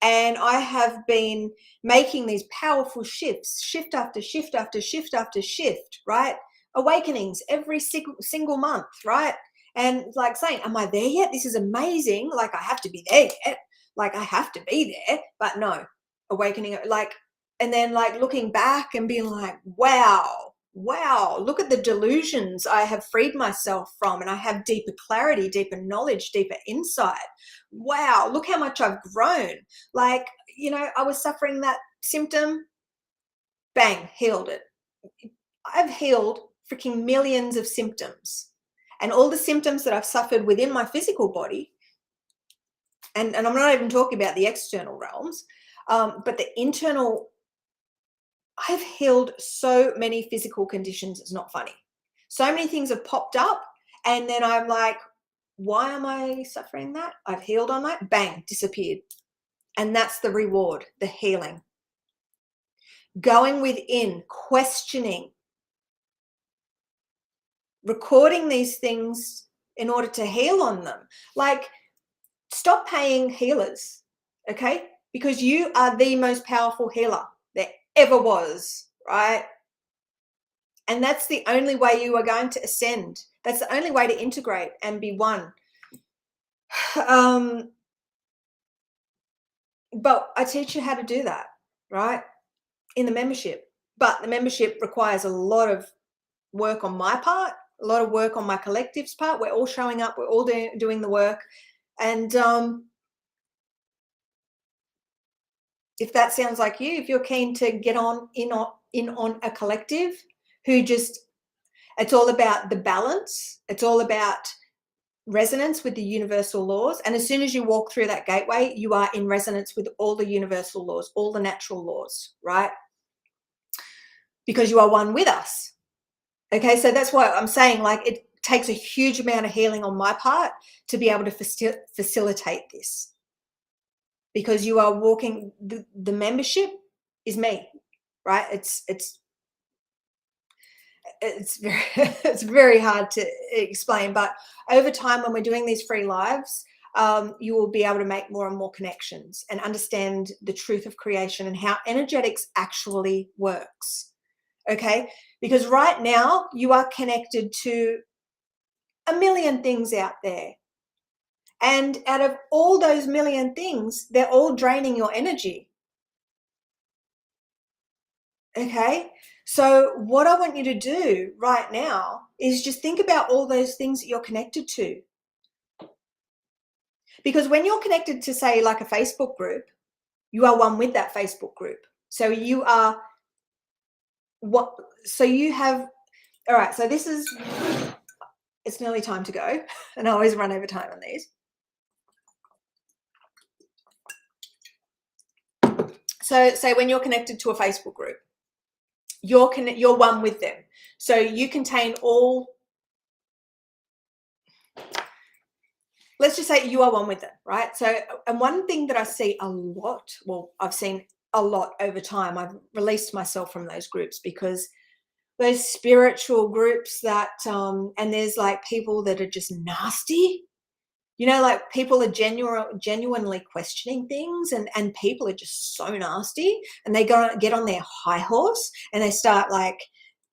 And I have been making these powerful shifts, shift after shift after shift after shift, right? Awakenings every single month, right? And like saying, am I there yet? This is amazing. Like I have to be there yet. Like I have to be there. But no, awakening, like, and then like looking back and being like, wow, look at the delusions I have freed myself from, and I have deeper clarity, deeper knowledge, deeper insight. Wow, look how much I've grown. Like, you know, I was suffering that symptom, bang, healed it. I've healed freaking millions of symptoms. And all the symptoms that I've suffered within my physical body, and I'm not even talking about the external realms, but the internal, I've healed so many physical conditions, it's not funny. So many things have popped up, and then I'm like, why am I suffering that? I've healed on that, bang, disappeared. And that's the reward, the healing. Going within, questioning, recording these things in order to heal on them. Like, stop paying healers, okay? Because you are the most powerful healer there ever was, right? And that's the only way you are going to ascend. That's the only way to integrate and be one. But I teach you how to do that, right? In the membership. But the membership requires a lot of work on my part, a lot of work on my collective's part. We're all showing up, we're all doing the work. And if that sounds like you, if you're keen to get in on a collective who just, it's all about the balance, it's all about resonance with the universal laws. And as soon as you walk through that gateway, you are in resonance with all the universal laws, all the natural laws, right? Because you are one with us. Okay, so that's why I'm saying, like, it takes a huge amount of healing on my part to be able to facilitate this. Because you are walking, the membership is me, right? It's very it's very hard to explain, but over time when we're doing these free lives, you will be able to make more and more connections and understand the truth of creation and how energetics actually works. Okay, because right now you are connected to a million things out there, and out of all those million things, they're all draining your energy. Okay, so what I want you to do right now is just think about all those things that you're connected to. Because when you're connected to, say, like a Facebook group, you are one with that Facebook group. So you are what, so you have, all right, so this is, it's nearly time to go. And I always run over time on these. So say when you're connected to a Facebook group, you're one with them. So you contain all, let's just say you are one with them, right? So, and one thing that I see a lot, well, I've seen a lot over time, I've released myself from those groups, because those spiritual groups that, and there's like people that are just nasty, you know, like people are genuinely questioning things, and people are just so nasty, and they get on their high horse and they start like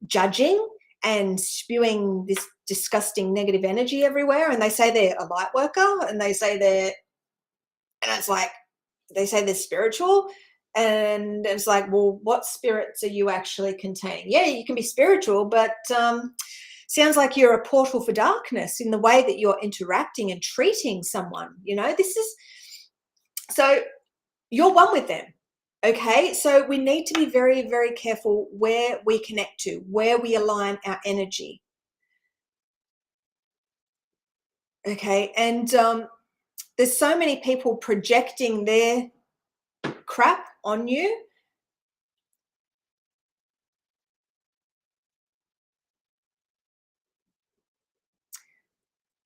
judging and spewing this disgusting negative energy everywhere, and they say they're a light worker, and they say and it's like, they say they're spiritual, and it's like, well, what spirits are you actually containing? Yeah, you can be spiritual, but sounds like you're a portal for darkness in the way that you're interacting and treating someone. You know, this is, so you're one with them. Okay, so we need to be very, very careful where we connect to, where we align our energy. Okay, and there's so many people projecting their crap on you.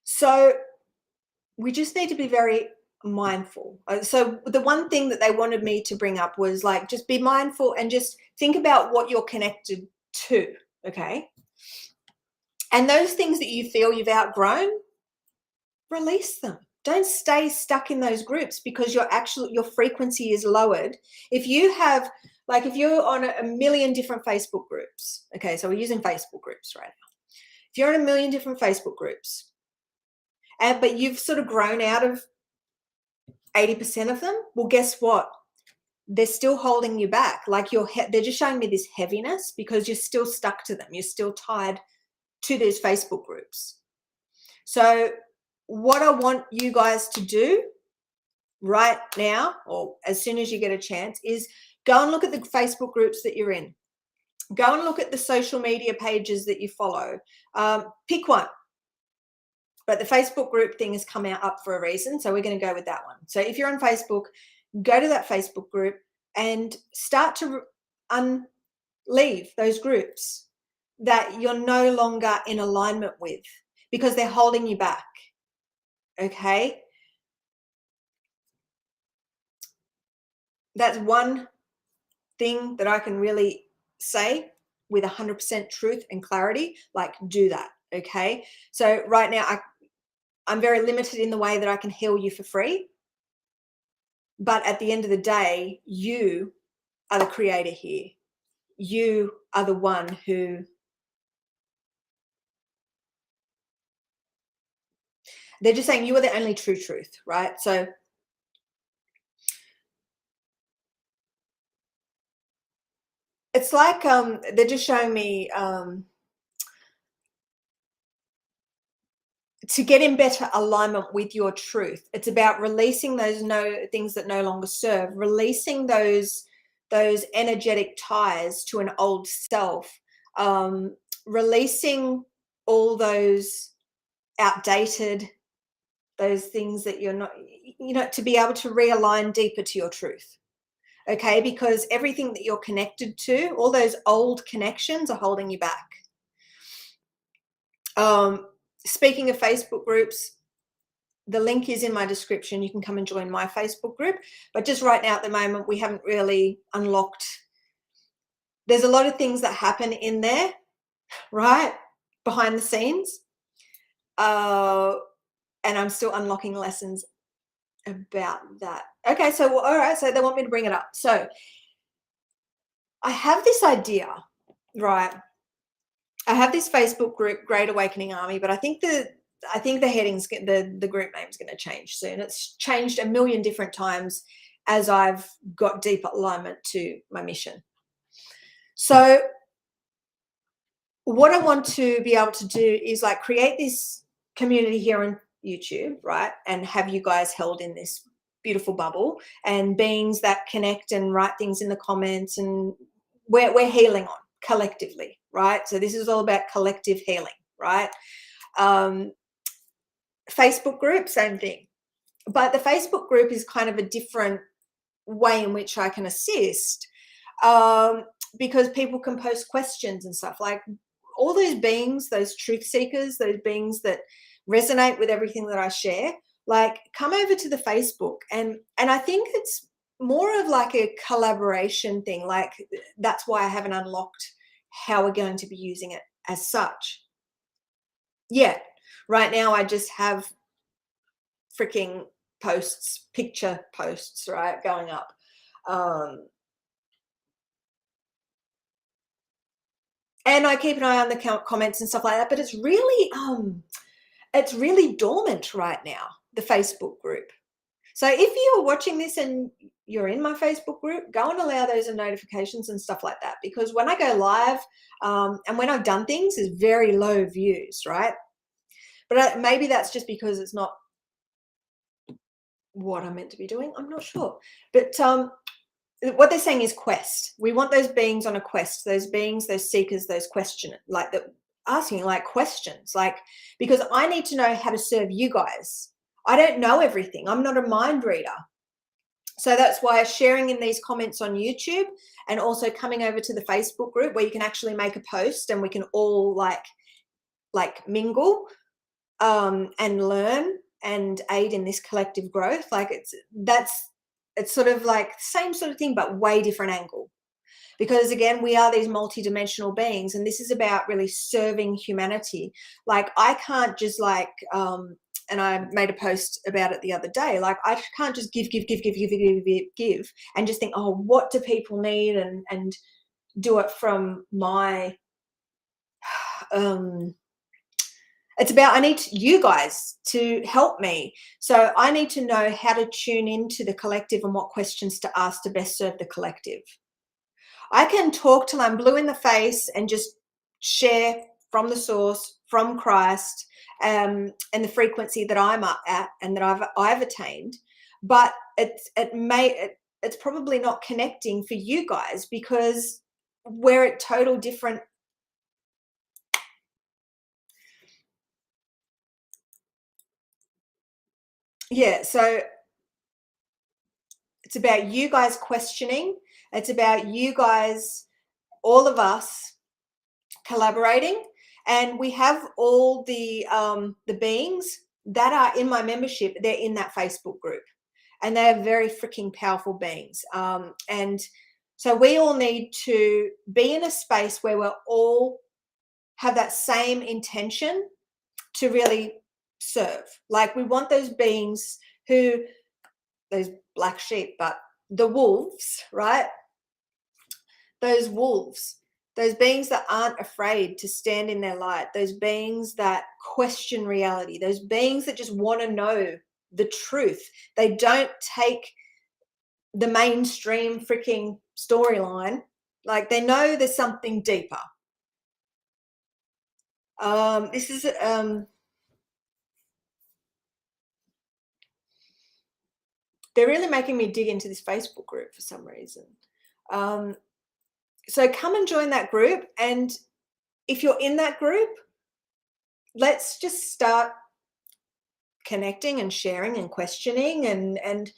So we just need to be very mindful. So the one thing that they wanted me to bring up was like, just be mindful and just think about what you're connected to. Okay, and those things that you feel you've outgrown, release them. don't stay stuck in those groups, because your frequency is lowered. If you have, like, if you're on a million different Facebook groups, okay, so we're using Facebook groups right now. If you're in a million different Facebook groups, but you've sort of grown out of 80% of them, well, guess what? They're still holding you back. Like, they're just showing me this heaviness because you're still stuck to them. You're still tied to these Facebook groups. So what I want you guys to do right now, or as soon as you get a chance, is go and look at the Facebook groups that you're in. Go and look at the social media pages that you follow. Pick one. But the Facebook group thing has come up for a reason, so we're going to go with that one. So if you're on Facebook, go to that Facebook group and start to leave those groups that you're no longer in alignment with, because they're holding you back. Okay? That's one thing that I can really say with 100% truth and clarity. Like, do that. Okay? So right now, I'm very limited in the way that I can heal you for free. But at the end of the day, you are the creator here. You are the one who, they're just saying you are the only true truth, right? So it's like they're just showing me to get in better alignment with your truth. It's about releasing those things that no longer serve, releasing those energetic ties to an old self, releasing all those outdated, those things that you're not, to be able to realign deeper to your truth. Okay, because everything that you're connected to, all those old connections are holding you back. Speaking of Facebook groups, the link is in my description. You can come and join my Facebook group. But just right now at the moment, we haven't really unlocked. There's a lot of things that happen in there, right, behind the scenes. And I'm still unlocking lessons about that. Okay, so all right, so they want me to bring it up. So I have this idea, right? I have this Facebook group, Great Awakening Army, but I think the headings, the group name's going to change soon. It's changed a million different times as I've got deeper alignment to my mission. So what I want to be able to do is like create this community here on YouTube, right? And have you guys held in this beautiful bubble, and beings that connect and write things in the comments, and we're healing on collectively, right? So this is all about collective healing, right? Facebook group, same thing. But the Facebook group is kind of a different way in which I can assist, because people can post questions and stuff. Like, all those beings, those truth seekers, those beings that resonate with everything that I share, like, come over to the Facebook. And I think it's more of like a collaboration thing. Like, that's why I haven't unlocked how we're going to be using it as such. Yeah, right now I just have freaking posts, picture posts, right, going up. And I keep an eye on the comments and stuff like that, but it's really dormant right now, the Facebook group. So if you're watching this and you're in my Facebook group, go and allow those notifications and stuff like that, because when I go live and when I've done things, there's very low views, right? But maybe that's just because it's not what I'm meant to be doing. I'm not sure. But what they're saying is quest. We want those beings on a quest, those beings, those seekers, those questioners, like that, asking like questions, like, because I need to know how to serve you guys. I don't know everything. I'm not a mind reader. So that's why sharing in these comments on YouTube, and also coming over to the Facebook group where you can actually make a post and we can all like mingle and learn and aid in this collective growth. Like, it's sort of like the same sort of thing, but way different angle. Because again, we are these multidimensional beings, and this is about really serving humanity. Like, I can't just like and I made a post about it the other day. Like, I can't just give, and just think, oh, what do people need, and do it from my it's about, I need you guys to help me. So I need to know how to tune into the collective and what questions to ask to best serve the collective. I can talk till I'm blue in the face and just share from the source, from Christ, and the frequency that I'm up at and that I've attained. But it's probably not connecting for you guys, because we're at total different. Yeah, so it's about you guys questioning. It's about you guys, all of us, collaborating. And we have all the beings that are in my membership. They're in that Facebook group, and they are very freaking powerful beings. And so we all need to be in a space where we're all have that same intention to really serve. Like, we want those beings who, those black sheep, but the wolves, right? Those wolves, those beings that aren't afraid to stand in their light, those beings that question reality, those beings that just want to know the truth. They don't take the mainstream freaking storyline. Like, they know there's something deeper. This is they're really making me dig into this Facebook group for some reason. So come and join that group. And if you're in that group, let's just start connecting and sharing and questioning and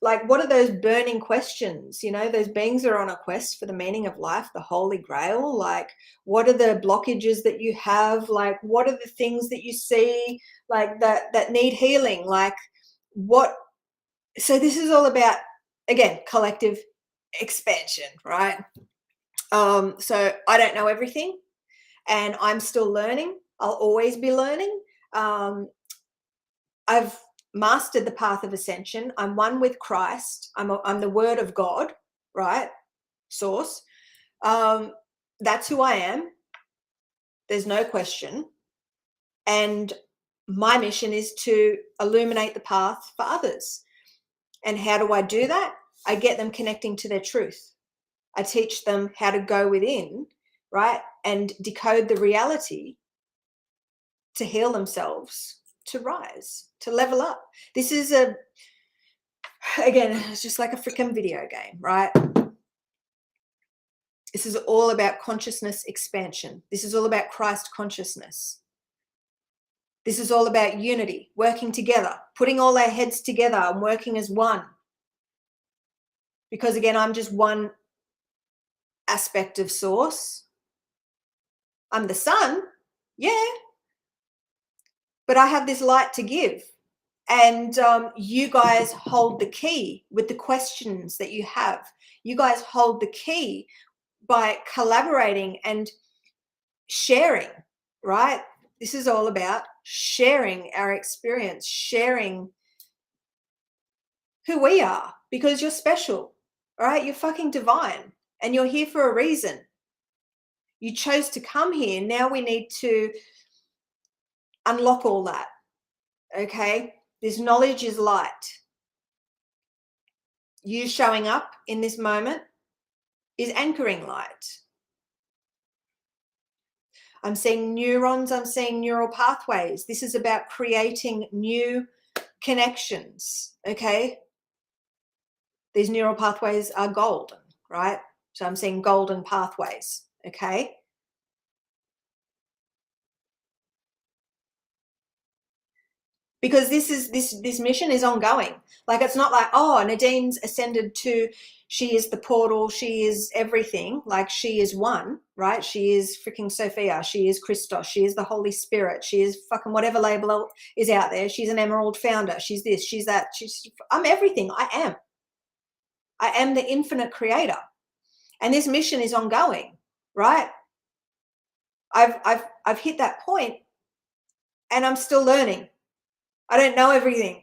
like, what are those burning questions? You know, those beings are on a quest for the meaning of life, the holy grail. Like, what are the blockages that you have? Like, what are the things that you see, like, that need healing? Like, what? So this is all about, again, collective expansion, right? So I don't know everything, and I'm still learning. I'll always be learning. I've mastered the path of ascension. I'm one with Christ. I'm the word of God, right? Source. That's who I am. There's no question. And my mission is to illuminate the path for others. And how do I do that? I get them connecting to their truth. I teach them how to go within, right? And decode the reality to heal themselves, to rise, to level up. This is again, it's just like a freaking video game, right? This is all about consciousness expansion. This is all about Christ consciousness. This is all about unity, working together, putting all our heads together and working as one. Because again, I'm just one aspect of source. I'm the sun, yeah, but I have this light to give. And you guys hold the key with the questions that you have. You guys hold the key by collaborating and sharing, right? This is all about sharing our experience, sharing who we are, because you're special, right? You're fucking divine, and you're here for a reason. You chose to come here. Now we need to unlock all that, okay? This knowledge is light. You showing up in this moment is anchoring light. I'm seeing neurons, I'm seeing neural pathways. This is about creating new connections, okay? These neural pathways are golden, right? So I'm seeing golden pathways, okay? Because this mission is ongoing. Like, it's not like, oh, Nadine's ascended to, she is the portal, she is everything. Like, she is one, right? She is freaking Sophia, she is Christos, she is the Holy Spirit, she is fucking whatever label is out there. She's an Emerald founder, she's this, she's that, I'm everything. I am the infinite creator. And this mission is ongoing, right? I've hit that point, and I'm still learning. I don't know everything.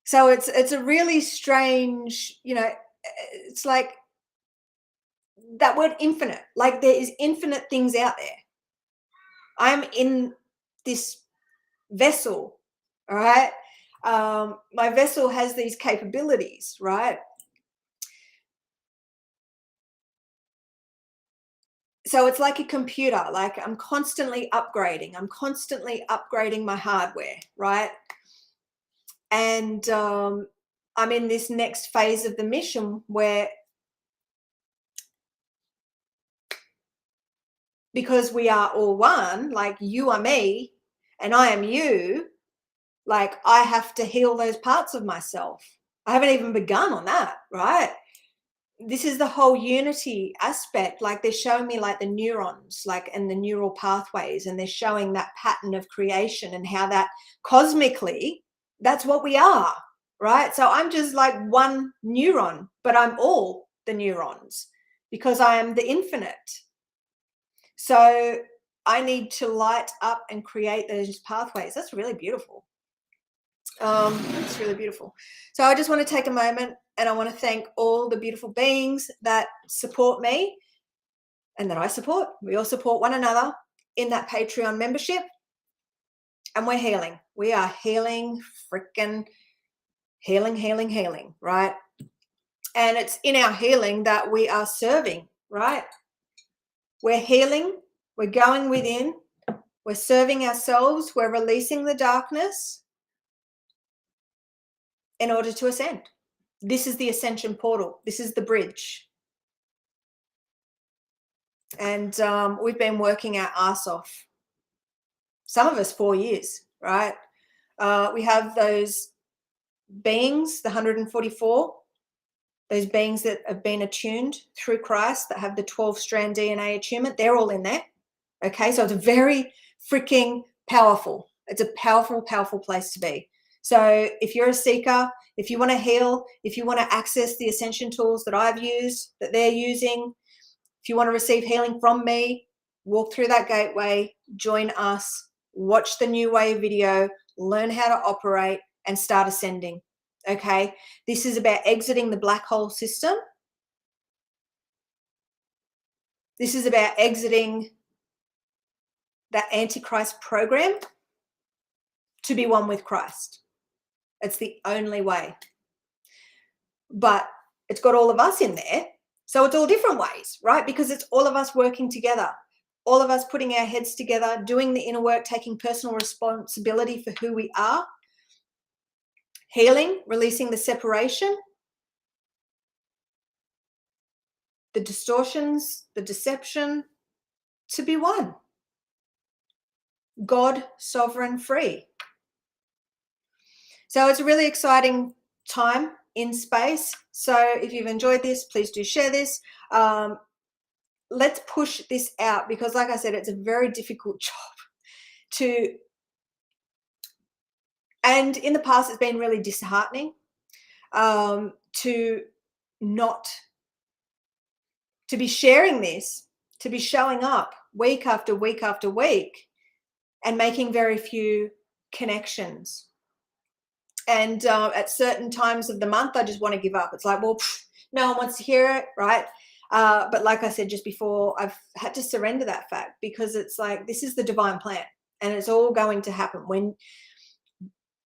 So it's a really strange, it's like that word infinite. Like there is infinite things out there. I'm in this vessel, all right? My vessel has these capabilities, right? So it's like a computer, like I'm constantly upgrading my hardware, right? And I'm in this next phase of the mission where, because we are all one, like you are me and I am you, like I have to heal those parts of myself. I haven't even begun on that, right? This is the whole unity aspect. Like they're showing me like the neurons, like, and the neural pathways, and they're showing that pattern of creation and how that cosmically, that's what we are, right? So I'm just like one neuron, but I'm all the neurons because I am the infinite. So I need to light up and create those pathways. That's really beautiful. It's really beautiful. So I just want to take a moment and I want to thank all the beautiful beings that support me and that I support. We all support one another in that Patreon membership, and we're healing. We are healing, freaking healing, right? And it's in our healing that we are serving, right? We're healing, we're going within, we're serving ourselves, we're releasing the darkness in order to ascend. This is the ascension portal. This is the bridge. And we've been working our ass off. Some of us 4 years, right? We have those beings, the 144, those beings that have been attuned through Christ, that have the 12-strand DNA attunement. They're all in there. Okay, so it's very freaking powerful. It's a powerful, powerful place to be. So if you're a seeker, if you want to heal, if you want to access the ascension tools that I've used, that they're using, if you want to receive healing from me, walk through that gateway, join us, watch the New Way video, learn how to operate, and start ascending. Okay, this is about exiting the black hole system. This is about exiting that Antichrist program to be one with Christ. It's the only way. But it's got all of us in there. So it's all different ways, right? Because it's all of us working together, all of us putting our heads together, doing the inner work, taking personal responsibility for who we are, healing, releasing the separation, the distortions, the deception, to be one. God, sovereign, free. So it's a really exciting time in space. So if you've enjoyed this, please do share this. Let's push this out, because like I said, it's a very difficult job to, and in the past it's been really disheartening to not, to be sharing this, to be showing up week after week after week and making very few connections. And at certain times of the month, I just want to give up. It's like, well, no one wants to hear it, right? But like I said just before, I've had to surrender that fact, because it's like, this is the divine plan and it's all going to happen. When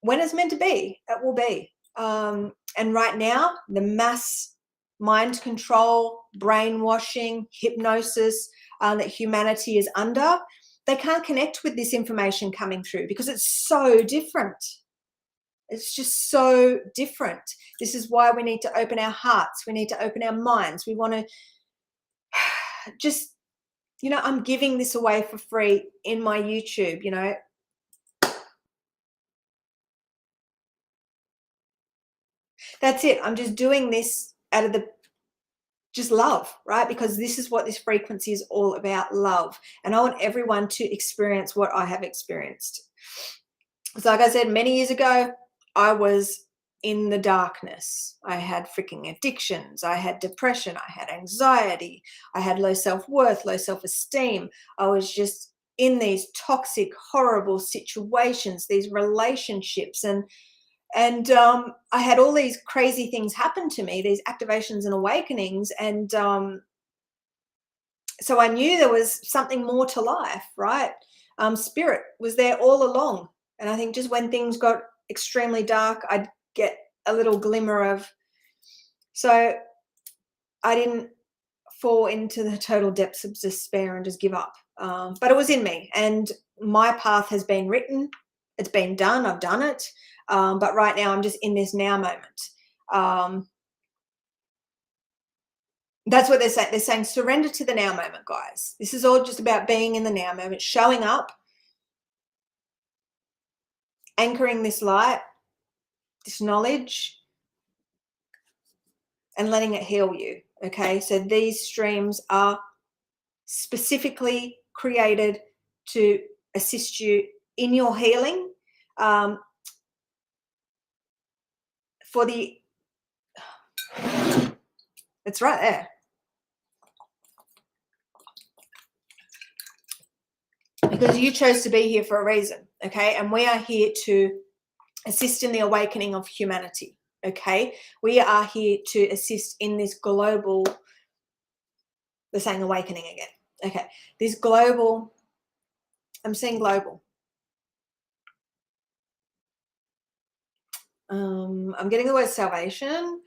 it's meant to be, it will be. And right now, the mass mind control, brainwashing, hypnosis that humanity is under, they can't connect with this information coming through because it's so different. It's just so different. This is why we need to open our hearts. We need to open our minds. We want to just, I'm giving this away for free in my YouTube, That's it. I'm just doing this out of just love, right? Because this is what this frequency is all about, love. And I want everyone to experience what I have experienced. So like I said, many years ago, I was in the darkness. I had freaking addictions. I had depression. I had anxiety. I had low self-worth, low self-esteem. I was just in these toxic, horrible situations, these relationships, and I had all these crazy things happen to me, these activations and awakenings, and so I knew there was something more to life, right? Spirit was there all along, and I think just when things got extremely dark, I'd get a little glimmer of. So I didn't fall into the total depths of despair and just give up. But it was in me, and my path has been written. It's been done. I've done it. But right now, I'm just in this now moment. That's what they're saying. They're saying surrender to the now moment, guys. This is all just about being in the now moment, showing up, anchoring this light, this knowledge, and letting it heal you. Okay, so these streams are specifically created to assist you in your healing. For the, it's right there. Because you chose to be here for a reason, okay? And we are here to assist in the awakening of humanity, okay? We are here to assist in this global, they're saying awakening again, okay? This global, I'm saying global. I'm getting the word salvation,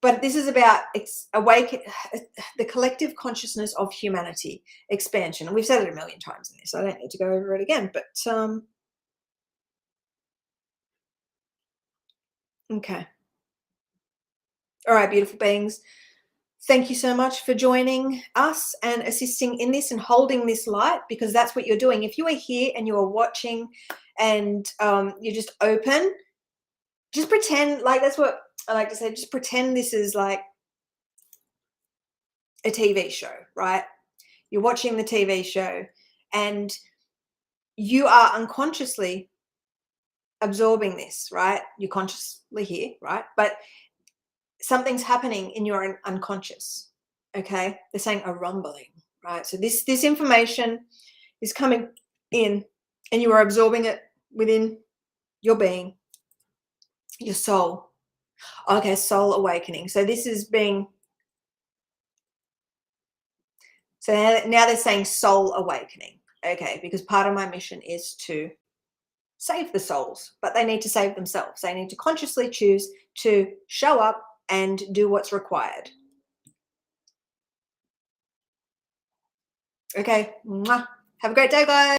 but this is about the collective consciousness of humanity, expansion. And we've said it a million times in this. I don't need to go over it again, but okay. All right, beautiful beings. Thank you so much for joining us and assisting in this and holding this light, because that's what you're doing. If you are here and you are watching and you're just open, just pretend like, that's what I like to say, just pretend this is like a TV show, right? You're watching the TV show and you are unconsciously absorbing this, right? You're consciously here, right? But something's happening in your unconscious, okay? They're saying a rumbling, right? So this information is coming in and you are absorbing it within your being, your soul. Okay, soul awakening. So this is being, so now they're saying soul awakening, okay? Because part of my mission is to save the souls, but they need to save themselves. They need to consciously choose to show up and do what's required. Okay. Mwah. Have a great day, guys.